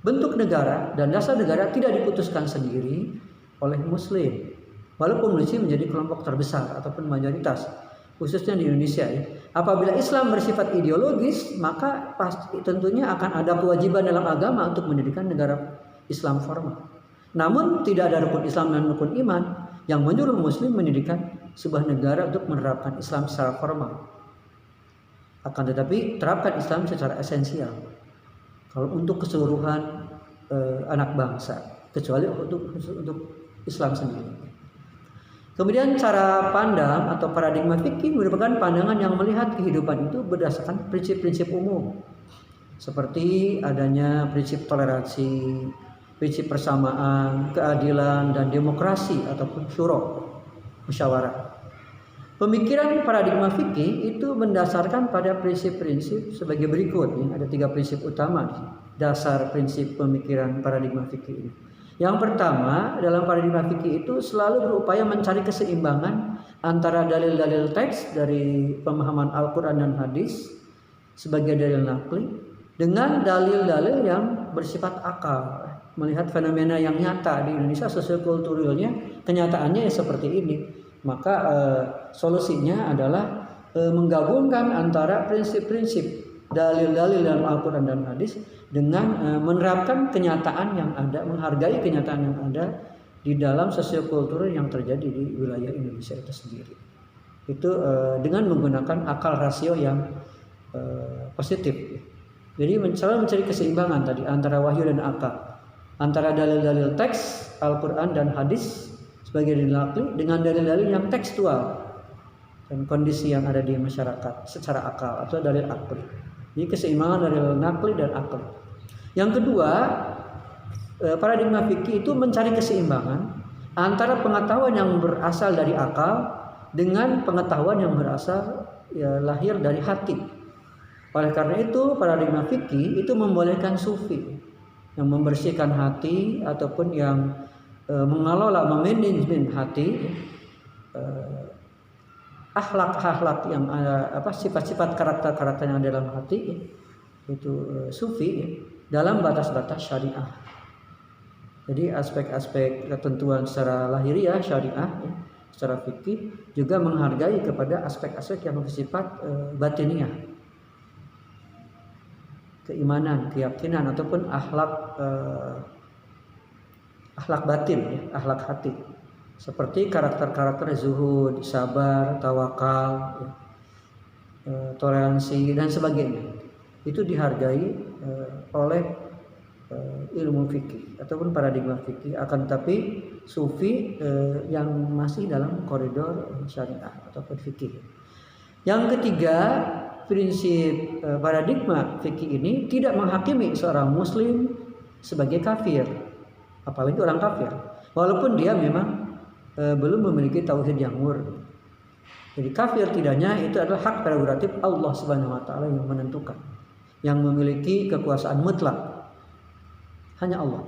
Bentuk negara dan dasar negara tidak diputuskan sendiri oleh muslim, walaupun muslim menjadi kelompok terbesar ataupun mayoritas, khususnya di Indonesia ya. Apabila Islam bersifat ideologis, maka pasti tentunya akan ada kewajiban dalam agama untuk mendirikan negara Islam formal. Namun tidak ada rukun Islam dan rukun iman yang menyuruh muslim mendirikan sebuah negara untuk menerapkan Islam secara formal. Akan tetapi terapkan Islam secara esensial. Kalau untuk keseluruhan anak bangsa, kecuali untuk Islam sendiri. Kemudian cara pandang atau paradigma fikih merupakan pandangan yang melihat kehidupan itu berdasarkan prinsip-prinsip umum, seperti adanya prinsip toleransi, prinsip persamaan, keadilan, dan demokrasi ataupun syura, musyawarah. Pemikiran paradigma fikih itu mendasarkan pada prinsip-prinsip sebagai berikut. Ada 3 prinsip utama dasar prinsip pemikiran paradigma fikih ini. Yang pertama, dalam paradigma fikih itu selalu berupaya mencari keseimbangan antara dalil-dalil teks dari pemahaman Al-Quran dan hadis sebagai dalil nakli dengan dalil-dalil yang bersifat akal. Melihat fenomena yang nyata di Indonesia sosiokulturalnya, kenyataannya seperti ini. Maka solusinya adalah menggabungkan antara prinsip-prinsip dalil-dalil dalam Al-Quran dan hadis dengan menerapkan kenyataan yang ada, menghargai kenyataan yang ada di dalam sosiokultur yang terjadi di wilayah Indonesia itu sendiri. Itu dengan menggunakan akal rasio yang positif. Jadi selalu mencari keseimbangan tadi antara wahyu dan akal, antara dalil-dalil teks Al-Quran dan hadis sebagai dalil nakli dengan dalil-dalil yang tekstual dan kondisi yang ada di masyarakat secara akal atau dalil akli. Jadi keseimbangan dalil nakli dan akli. Yang kedua, paradigma fikih itu mencari keseimbangan antara pengetahuan yang berasal dari akal dengan pengetahuan yang berasal lahir dari hati. Oleh karena itu, paradigma fikih itu membolehkan sufi yang membersihkan hati ataupun yang mengelola, memanajemen hati, akhlak-akhlak yang ada, sifat-sifat karakter-karakter yang ada dalam hati, itu sufi dalam batas-batas syariah. Jadi aspek-aspek ketentuan secara lahiriah syariah secara fikih juga menghargai kepada aspek-aspek yang bersifat batiniah, keimanan, keyakinan ataupun akhlak batin, akhlak hati, seperti karakter-karakter zuhud, sabar, tawakal, toleransi dan sebagainya. Itu dihargai oleh ilmu fikih ataupun paradigma fikih. Akan tetapi sufi yang masih dalam koridor syariah ataupun fikih. Yang ketiga, prinsip paradigma fikih ini tidak menghakimi seorang muslim sebagai kafir, apalagi orang kafir, walaupun dia memang belum memiliki tauhid yang murni. Jadi kafir tidaknya itu adalah hak prerogatif Allah Subhanahu wa taala yang menentukan, yang memiliki kekuasaan mutlak, hanya Allah.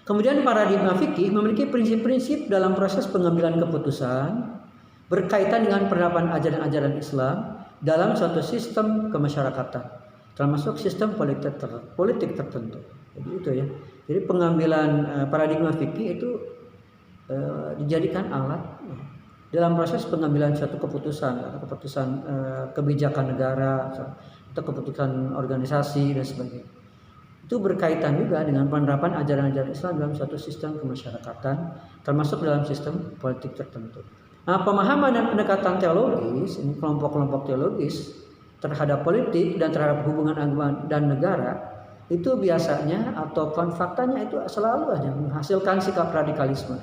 Kemudian paradigma fikih memiliki prinsip-prinsip dalam proses pengambilan keputusan berkaitan dengan penerapan ajaran-ajaran Islam dalam suatu sistem kemasyarakatan, termasuk sistem politik tertentu. Jadi itu ya. Jadi pengambilan paradigma fikih itu dijadikan alat dalam proses pengambilan suatu keputusan atau keputusan kebijakan negara atau keputusan organisasi dan sebagainya. itu berkaitan juga dengan penerapan ajaran-ajaran Islam dalam suatu sistem kemasyarakatan, termasuk dalam sistem politik tertentu. Nah, pemahaman dan pendekatan teologis, ini kelompok-kelompok teologis terhadap politik dan terhadap hubungan agama dan negara, itu biasanya atau faktanya itu selalu aja menghasilkan sikap radikalisme.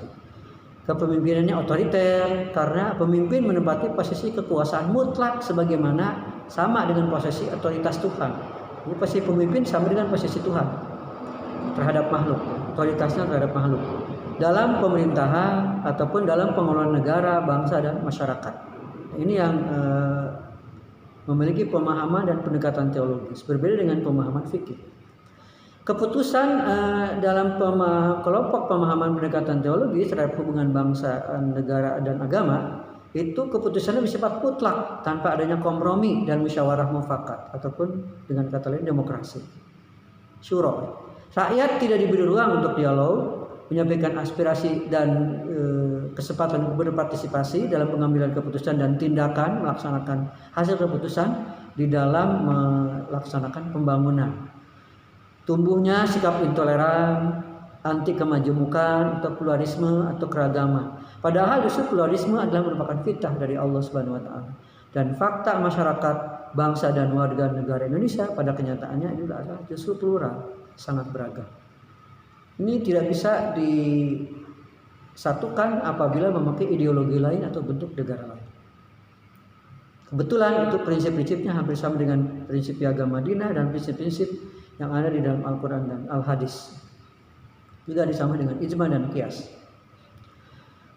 Kepemimpinannya otoriter karena pemimpin menempati posisi kekuasaan mutlak sebagaimana sama dengan posisi otoritas Tuhan. Ini posisi pemimpin sama dengan posisi Tuhan terhadap makhluk, otoritasnya terhadap makhluk dalam pemerintahan ataupun dalam pengelolaan negara, bangsa dan masyarakat. Ini yang memiliki pemahaman dan pendekatan teologis berbeda dengan pemahaman fikih. Keputusan dalam kelompok pemahaman pendekatan teologis terhadap hubungan bangsa, negara dan agama itu keputusannya bersifat mutlak tanpa adanya kompromi dan musyawarah mufakat ataupun dengan kata lain demokrasi. Syura. Rakyat tidak diberi ruang untuk dialog, menyampaikan aspirasi dan kesempatan untuk berpartisipasi dalam pengambilan keputusan dan tindakan melaksanakan hasil keputusan di dalam melaksanakan pembangunan. Tumbuhnya sikap intoleran, anti kemajemukan atau pluralisme atau keragaman. Padahal justru pluralisme adalah merupakan fitrah dari Allah Subhanahu wa taala. Dan fakta masyarakat, bangsa dan warga negara Indonesia pada kenyataannya adalah justru plural, sangat beragam. Ini tidak bisa disatukan apabila memakai ideologi lain atau bentuk negara lain. Kebetulan itu prinsip-prinsipnya hampir sama dengan prinsip Piagam Madinah dan prinsip-prinsip yang ada di dalam Al-Quran dan Al-Hadis. Juga disama dengan ijma dan qiyas.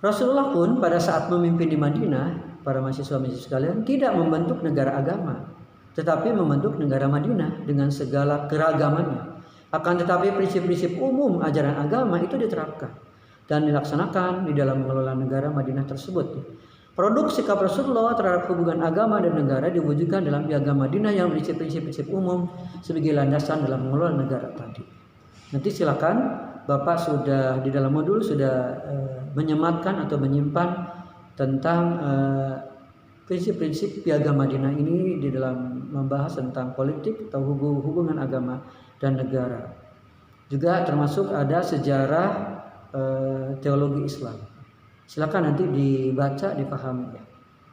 Rasulullah pun pada saat memimpin di Madinah, para mahasiswa-mahasiswa sekalian, tidak membentuk negara agama, tetapi membentuk negara Madinah dengan segala keragamannya. Akan tetapi prinsip-prinsip umum ajaran agama itu diterapkan dan dilaksanakan di dalam mengelola negara Madinah tersebut. Produk sikap Rasulullah terhadap hubungan agama dan negara diwujudkan dalam Piagam Madinah yang berisi prinsip-prinsip umum sebagai landasan dalam mengelola negara tadi. Nanti silakan Bapak sudah di dalam modul sudah menyematkan atau menyimpan tentang prinsip-prinsip Piagam Madinah ini di dalam membahas tentang politik atau hubungan agama dan negara. Juga termasuk ada sejarah teologi Islam. Silakan nanti dibaca, dipahami ya.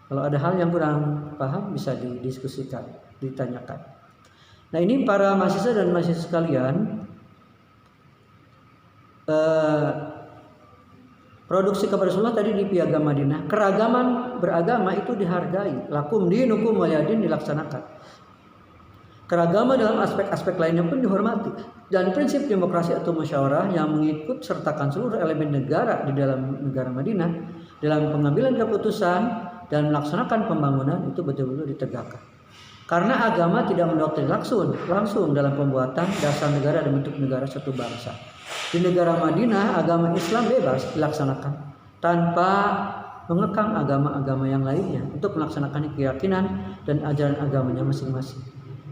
Kalau ada hal yang kurang paham bisa didiskusikan, ditanyakan. Nah, ini para mahasiswa dan mahasiswa sekalian, produksi kepada Rasulullah tadi di Piagam Madinah, keragaman beragama itu dihargai, lakum dinukum waliyadin dilaksanakan. Keragaman dalam aspek-aspek lainnya pun dihormati, dan prinsip demokrasi atau musyawarah yang mengikut sertakan seluruh elemen negara di dalam negara Madinah dalam pengambilan keputusan dan melaksanakan pembangunan itu betul-betul ditegakkan. Karena agama tidak mendoktrin langsung dalam pembuatan dasar negara dan bentuk negara suatu bangsa. Di negara Madinah agama Islam bebas dilaksanakan tanpa mengekang agama-agama yang lainnya untuk melaksanakan keyakinan dan ajaran agamanya masing-masing.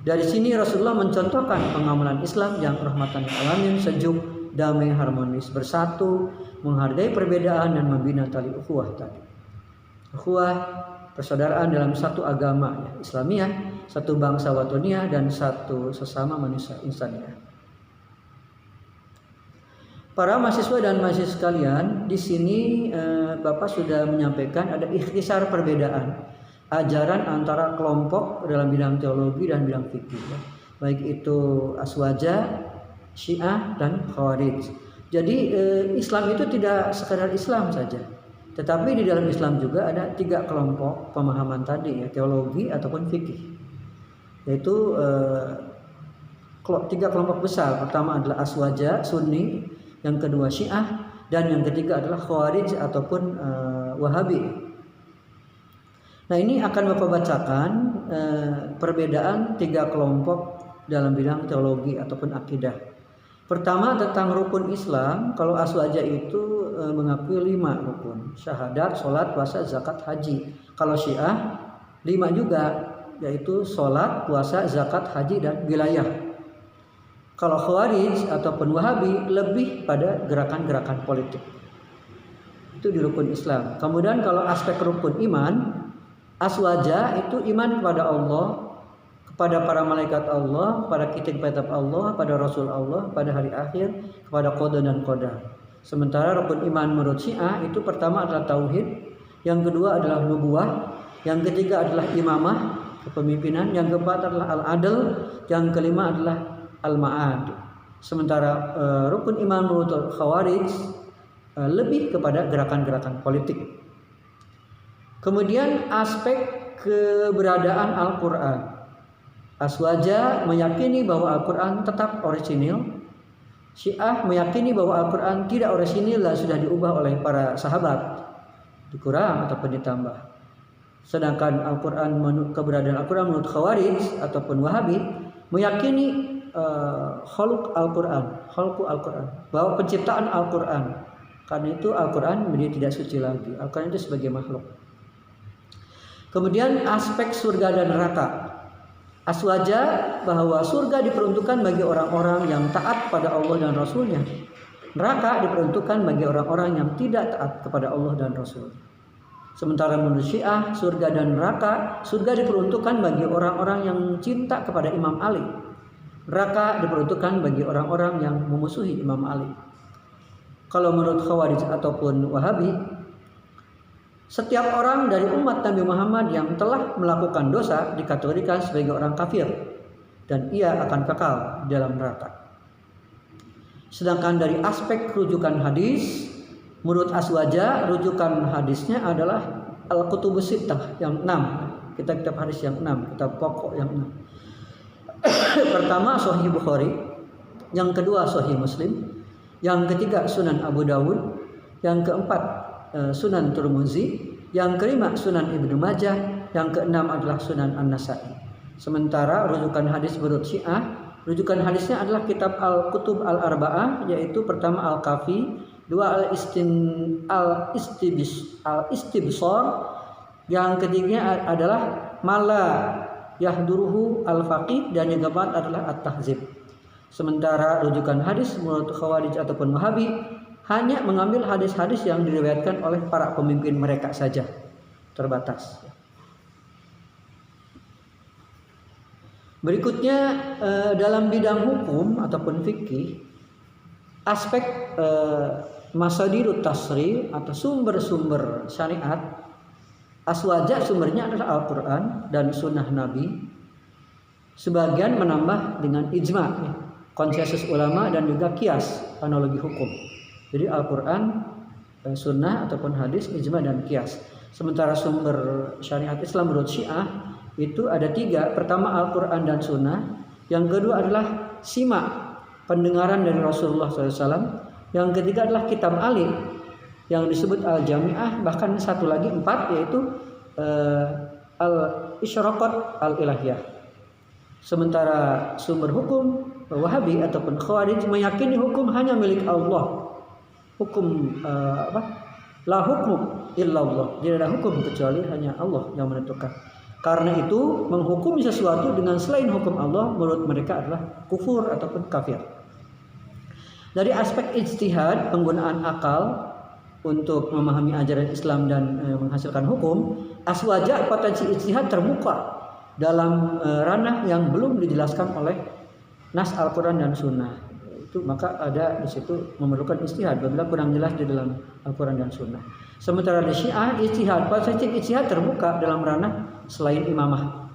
Dari sini Rasulullah mencontohkan pengamalan Islam yang rahmatan lil alamin, sejuk, damai, harmonis, bersatu, menghargai perbedaan dan membina tali ukhuwah tadi. Ukhuwah persaudaraan dalam satu agama ya, Islamiyah, satu bangsa watoniyah dan satu sesama manusia insaniyah. Para mahasiswa dan mahasiswa sekalian, di sini Bapak sudah menyampaikan ada ikhtisar perbedaan ajaran antara kelompok dalam bidang teologi dan bidang fikih, ya. Baik itu Aswaja, Syiah dan Khawarij. Jadi Islam itu tidak sekadar Islam saja, tetapi di dalam Islam juga ada 3 kelompok pemahaman tadi ya, teologi ataupun fikih. Yaitu 3 kelompok besar. Pertama adalah Aswaja, Sunni, yang kedua Syiah, dan yang ketiga adalah Khawarij ataupun Wahabi. Nah, ini akan Bapak bacakan perbedaan 3 kelompok dalam bidang teologi ataupun akidah. Pertama tentang rukun Islam. Kalau Aswaja itu mengakui 5 rukun: syahadat, sholat, puasa, zakat, haji. Kalau Syiah 5 juga, yaitu sholat, puasa, zakat, haji dan wilayah. Kalau Khawarij ataupun Wahabi lebih pada gerakan-gerakan politik. Itu di rukun Islam. Kemudian kalau aspek rukun iman, Aswaja itu iman kepada Allah, kepada para malaikat Allah, pada kitab-kitab Allah, pada Rasul Allah, pada hari akhir, kepada qada dan qadar. Sementara rukun iman menurut Syiah itu pertama adalah tauhid, yang kedua adalah nubuwah, yang ketiga adalah imamah, kepemimpinan, yang keempat adalah al-adl, yang kelima adalah al-ma'ad. Sementara rukun iman menurut Khawarij lebih kepada gerakan-gerakan politik. Kemudian aspek keberadaan Al-Quran. Aswaja meyakini bahwa Al-Quran tetap orisinil. Syiah meyakini bahwa Al-Quran tidak orisinil dan sudah diubah oleh para sahabat, dikurang ataupun ditambah. Sedangkan Al-Quran, keberadaan Al-Quran menurut Khawarij ataupun Wahabi meyakini khalqu Al-Quran, bahwa penciptaan Al-Quran. Karena itu Al-Quran menjadi tidak suci lagi. Al-Quran itu sebagai makhluk. Kemudian aspek surga dan neraka. Aswaja bahwa surga diperuntukkan bagi orang-orang yang taat pada Allah dan Rasulnya. Neraka diperuntukkan bagi orang-orang yang tidak taat kepada Allah dan Rasul. Sementara menurut Syiah, surga dan neraka, surga diperuntukkan bagi orang-orang yang cinta kepada Imam Ali. Neraka diperuntukkan bagi orang-orang yang memusuhi Imam Ali. Kalau menurut Khawarij ataupun Wahabi, setiap orang dari umat Nabi Muhammad yang telah melakukan dosa dikategorikan sebagai orang kafir dan ia akan kekal di dalam neraka. Sedangkan dari aspek rujukan hadis, menurut Aswaja rujukan hadisnya adalah Al-Kutubus Sittah yang 6, kitab-kitab hadis yang 6, kitab pokok yang 6. Pertama Sahih Bukhari, yang kedua Sahih Muslim, yang ketiga Sunan Abu Dawud, yang keempat Sunan Tirmizi, yang kelima Sunan Ibnu Majah, yang keenam adalah Sunan An-Nasa'i. Sementara rujukan hadis menurut Syiah, rujukan hadisnya adalah kitab Al-Kutub Al-Arba'ah, yaitu pertama Al-Kafi, dua Al-Istibsar, yang ketiganya adalah Mala Yahduruhu Al-Faqih, dan yang keempat adalah At-Tahzib. Sementara rujukan hadis menurut Khawarij ataupun Wahabi hanya mengambil hadis-hadis yang diriwayatkan oleh para pemimpin mereka saja, terbatas. Berikutnya dalam bidang hukum ataupun fikih, aspek masadirut tasri atau sumber-sumber syariat. Aswaja sumbernya adalah Al-Quran dan Sunnah Nabi. Sebagian menambah dengan ijma, konsensus ulama, dan juga kias, analogi hukum. Jadi Al-Quran, Sunnah ataupun hadis, ijma, dan kias. Sementara sumber syariat Islam menurut Syiah itu ada 3. Pertama Al-Quran dan Sunnah. Yang kedua adalah simak, pendengaran dari Rasulullah SAW. Yang ketiga adalah kitab Ali yang disebut Al-Jami'ah. Bahkan satu lagi 4, yaitu Al-Isyraqat Al-Ilahiyah. Sementara sumber hukum Wahabi ataupun Khawarij meyakini hukum hanya milik Allah. Hukum la hukmu illallah, tidak ada hukum kecuali hanya Allah yang menentukan. Karena itu menghukumi sesuatu dengan selain hukum Allah menurut mereka adalah kufur ataupun kafir. Dari aspek ijtihad, penggunaan akal untuk memahami ajaran Islam dan menghasilkan hukum, Aswaja potensi ijtihad terbuka dalam ranah yang belum dijelaskan oleh nas Al-Quran dan Sunnah. Maka ada di situ memerlukan ijtihad apabila kurang jelas di dalam Al-Quran dan Sunnah. Sementara di Syiah, ijtihad, potensi ijtihad terbuka dalam ranah selain imamah.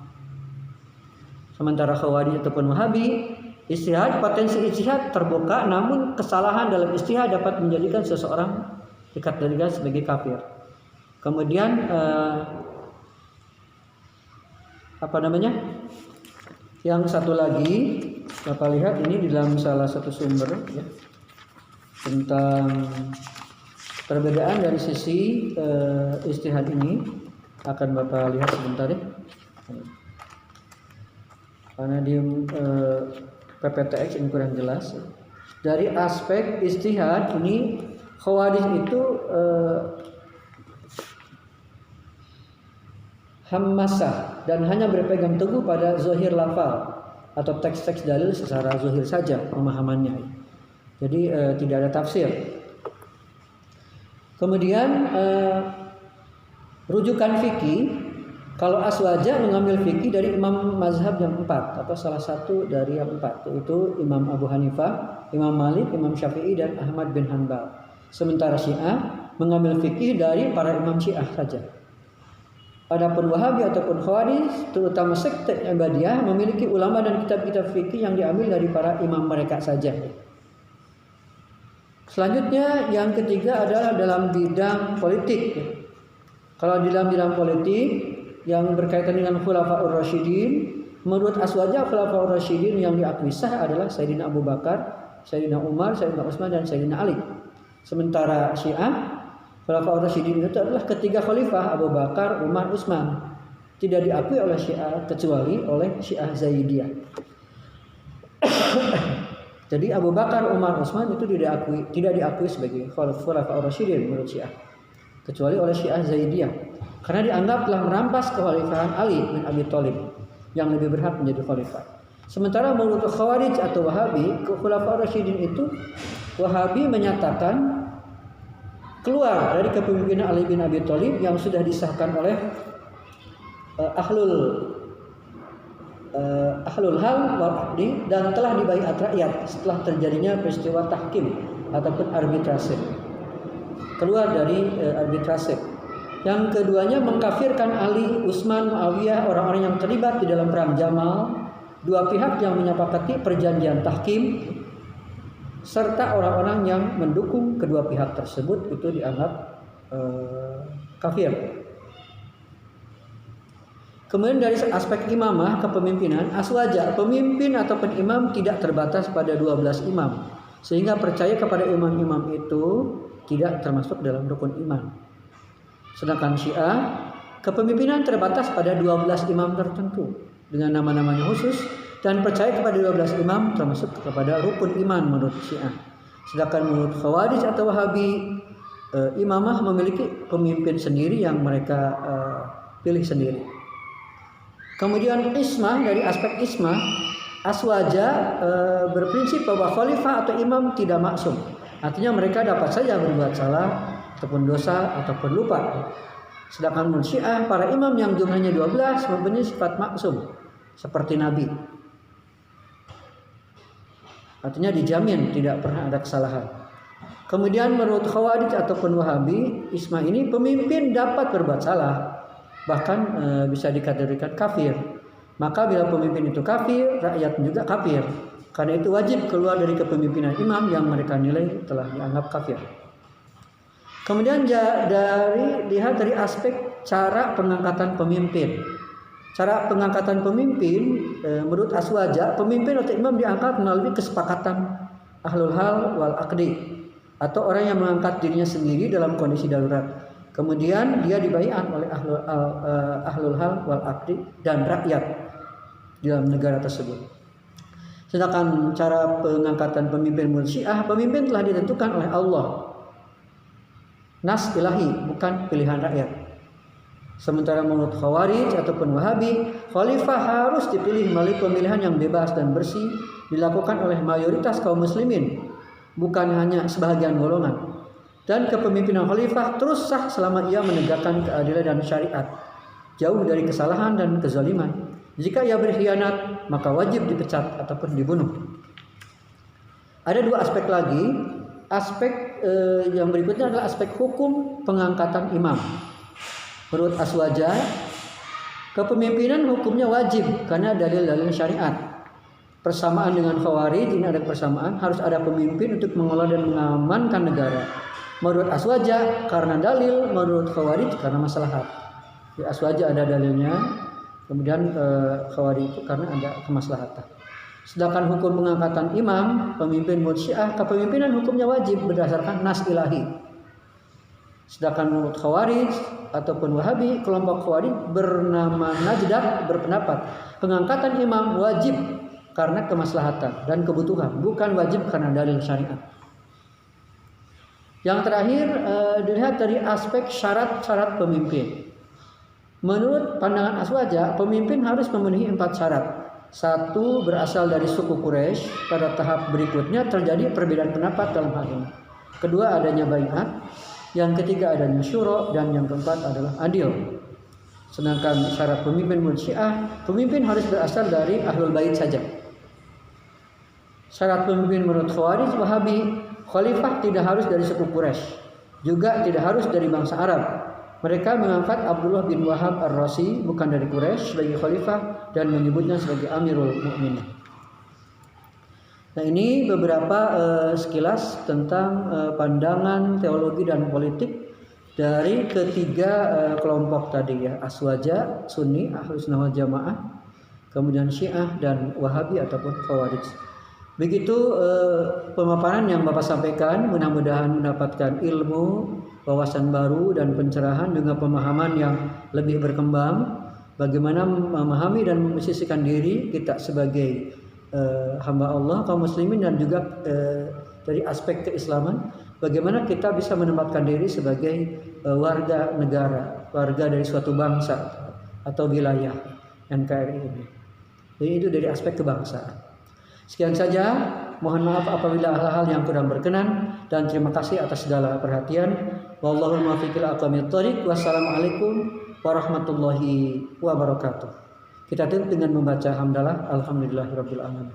Sementara Khawarij ataupun Wahabi, ijtihad, potensi ijtihad terbuka, namun kesalahan dalam ijtihad dapat menjadikan seseorang dikategorikan sebagai kafir. Kemudian yang satu lagi Bapak lihat ini di dalam salah satu sumber ya, tentang perbedaan dari sisi ijtihad ini, akan Bapak lihat sebentar ya. Karena di PPTX ini kurang jelas. Dari aspek ijtihad ini, Khawarij itu hammasah dan hanya berpegang teguh pada zahir lafal atau teks-teks dalil secara zahir saja pemahamannya. Jadi tidak ada tafsir. Kemudian rujukan fikih, Kalau Aswaja mengambil fikih dari imam mazhab yang 4 atau salah satu dari yang 4, yaitu Imam Abu Hanifah, Imam Malik, Imam Syafi'i dan Ahmad bin Hanbal. Sementara Syiah mengambil fikih dari para imam Syiah saja. Adapun Wahabi ataupun Khawarij, terutama sekte Ibadiyah, memiliki ulama dan kitab-kitab fikih yang diambil dari para imam mereka saja. Selanjutnya yang ketiga adalah dalam bidang politik. Kalau dalam bidang politik yang berkaitan dengan Khulafaur Rasyidin, menurut Aswaja Khulafaur Rasyidin yang diakui sah adalah Sayyidina Abu Bakar, Sayyidina Umar, Sayyidina Utsman dan Sayyidina Ali. Sementara Syiah, Khulafaur Rasyidin itu adalah ketiga khalifah Abu Bakar, Umar, Utsman. Tidak diakui oleh Syiah kecuali oleh Syiah Zaidiyah. Jadi Abu Bakar, Umar, Utsman itu tidak diakui sebagai Khulafaur Rasyidin menurut Syiah, kecuali oleh Syiah Zaidiyah. Karena dianggap telah merampas kekhalifahan Ali bin Abi Thalib yang lebih berhak menjadi khalifah. Sementara menurut Khawarij atau Wahabi, Khulafaur Rasyidin itu Wahabi menyatakan keluar dari kepemimpinan Ali bin Abi Thalib yang sudah disahkan oleh ahlul hal wal aqdi dan telah dibaiat rakyat setelah terjadinya peristiwa tahkim ataupun arbitrase. Keluar dari arbitrase. Yang keduanya mengkafirkan Ali, Utsman, Muawiyah, orang-orang yang terlibat di dalam perang Jamal, dua pihak yang menyepakati perjanjian tahkim, serta orang-orang yang mendukung kedua pihak tersebut itu dianggap kafir. Kemudian dari aspek imamah kepemimpinan, Aswaja pemimpin ataupun imam tidak terbatas pada 12 imam, sehingga percaya kepada imam-imam itu tidak termasuk dalam rukun iman. Sedangkan Syiah kepemimpinan terbatas pada 12 imam tertentu dengan nama-namanya khusus dan percaya kepada 12 imam termasuk kepada rukun iman menurut Syiah. Sedangkan menurut Khawarij atau Wahabi, imamah memiliki pemimpin sendiri yang mereka pilih sendiri. Kemudian ismah, dari aspek ismah, Aswaja berprinsip bahwa khalifah atau imam tidak maksum. Artinya mereka dapat saja berbuat salah ataupun dosa ataupun lupa. Sedangkan menurut Syiah, para imam yang jumlahnya 12 mempunyai sifat maksum seperti Nabi. Artinya dijamin tidak pernah ada kesalahan. Kemudian menurut Khawarij ataupun Wahabi, isma ini pemimpin dapat berbuat salah, bahkan bisa dikategorikan kafir. Maka bila pemimpin itu kafir, rakyat juga kafir. Karena itu wajib keluar dari kepemimpinan imam yang mereka nilai telah dianggap kafir. Kemudian dilihat dari aspek cara pengangkatan pemimpin. Cara pengangkatan pemimpin menurut Aswaja, pemimpin atau imam diangkat melalui kesepakatan ahlul hal wal aqdi, atau orang yang mengangkat dirinya sendiri dalam kondisi darurat. Kemudian dia dibaiat oleh ahlul hal wal aqdi dan rakyat dalam negara tersebut. Sedangkan cara pengangkatan pemimpin menurut Syiah, pemimpin telah ditentukan oleh Allah. Nas ilahi, bukan pilihan rakyat. Sementara menurut Khawarij ataupun Wahabi, khalifah harus dipilih melalui pemilihan yang bebas dan bersih, dilakukan oleh mayoritas kaum muslimin, bukan hanya sebahagian golongan. Dan kepemimpinan khalifah terus sah selama ia menegakkan keadilan dan syariat, jauh dari kesalahan dan kezaliman. Jika ia berkhianat, maka wajib dipecat ataupun dibunuh. Ada dua aspek lagi. Aspek yang berikutnya adalah aspek hukum pengangkatan imam. Menurut Aswaja, kepemimpinan hukumnya wajib karena dalil-dalil syariat. Persamaan dengan Khawarij, ini ada persamaan, harus ada pemimpin untuk mengelola dan mengamankan negara. Menurut Aswaja karena dalil, menurut Khawarij karena maslahat. Di Aswaja ada dalilnya, kemudian Khawarij itu karena ada kemaslahatan. Sedangkan hukum pengangkatan imam, pemimpin menurut Syiah, kepemimpinan hukumnya wajib berdasarkan nas ilahi. Sedangkan menurut Khawarij ataupun Wahabi, kelompok Khawarij bernama Najdat berpendapat pengangkatan imam wajib karena kemaslahatan dan kebutuhan, bukan wajib karena dalil syariat. Yang terakhir dilihat dari aspek syarat-syarat pemimpin. Menurut pandangan Aswaja, pemimpin harus memenuhi 4 syarat. 1. Berasal dari suku Quraisy. Pada tahap berikutnya terjadi perbedaan pendapat dalam hal ini. Kedua, adanya baiat. Yang ketiga, adanya syura. Dan yang keempat adalah adil. Sedangkan syarat pemimpin menurut Syiah, pemimpin harus berasal dari Ahlul Bait saja. Syarat pemimpin menurut Khawarij Wahabi, khalifah tidak harus dari suku Quraisy, juga tidak harus dari bangsa Arab. Mereka mengangkat Abdullah bin Wahab Ar-Rasi bukan dari Quraisy sebagai khalifah dan menyebutnya sebagai Amirul Mukminin. Nah, ini beberapa sekilas tentang pandangan teologi dan politik dari ketiga kelompok tadi ya, Aswaja, Sunni, Ahlus Sunnah wal Jamaah, kemudian Syiah dan Wahabi ataupun Khawarij. Begitu pemaparan yang Bapak sampaikan, mudah-mudahan mendapatkan ilmu, wawasan baru dan pencerahan dengan pemahaman yang lebih berkembang bagaimana memahami dan memposisikan diri kita sebagai hamba Allah, kaum muslimin, dan juga dari aspek keislaman bagaimana kita bisa menempatkan diri sebagai warga negara, warga dari suatu bangsa atau wilayah NKRI ini. Jadi itu dari aspek kebangsaan. Sekian saja, mohon maaf apabila hal-hal yang kurang berkenan dan terima kasih atas segala perhatian. Wallahul muwaffiq ila aqwamit thoriq. Wassalamualaikum warahmatullahi wabarakatuh. Kita tutup dengan membaca hamdalah alhamdulillahirabbil alamin.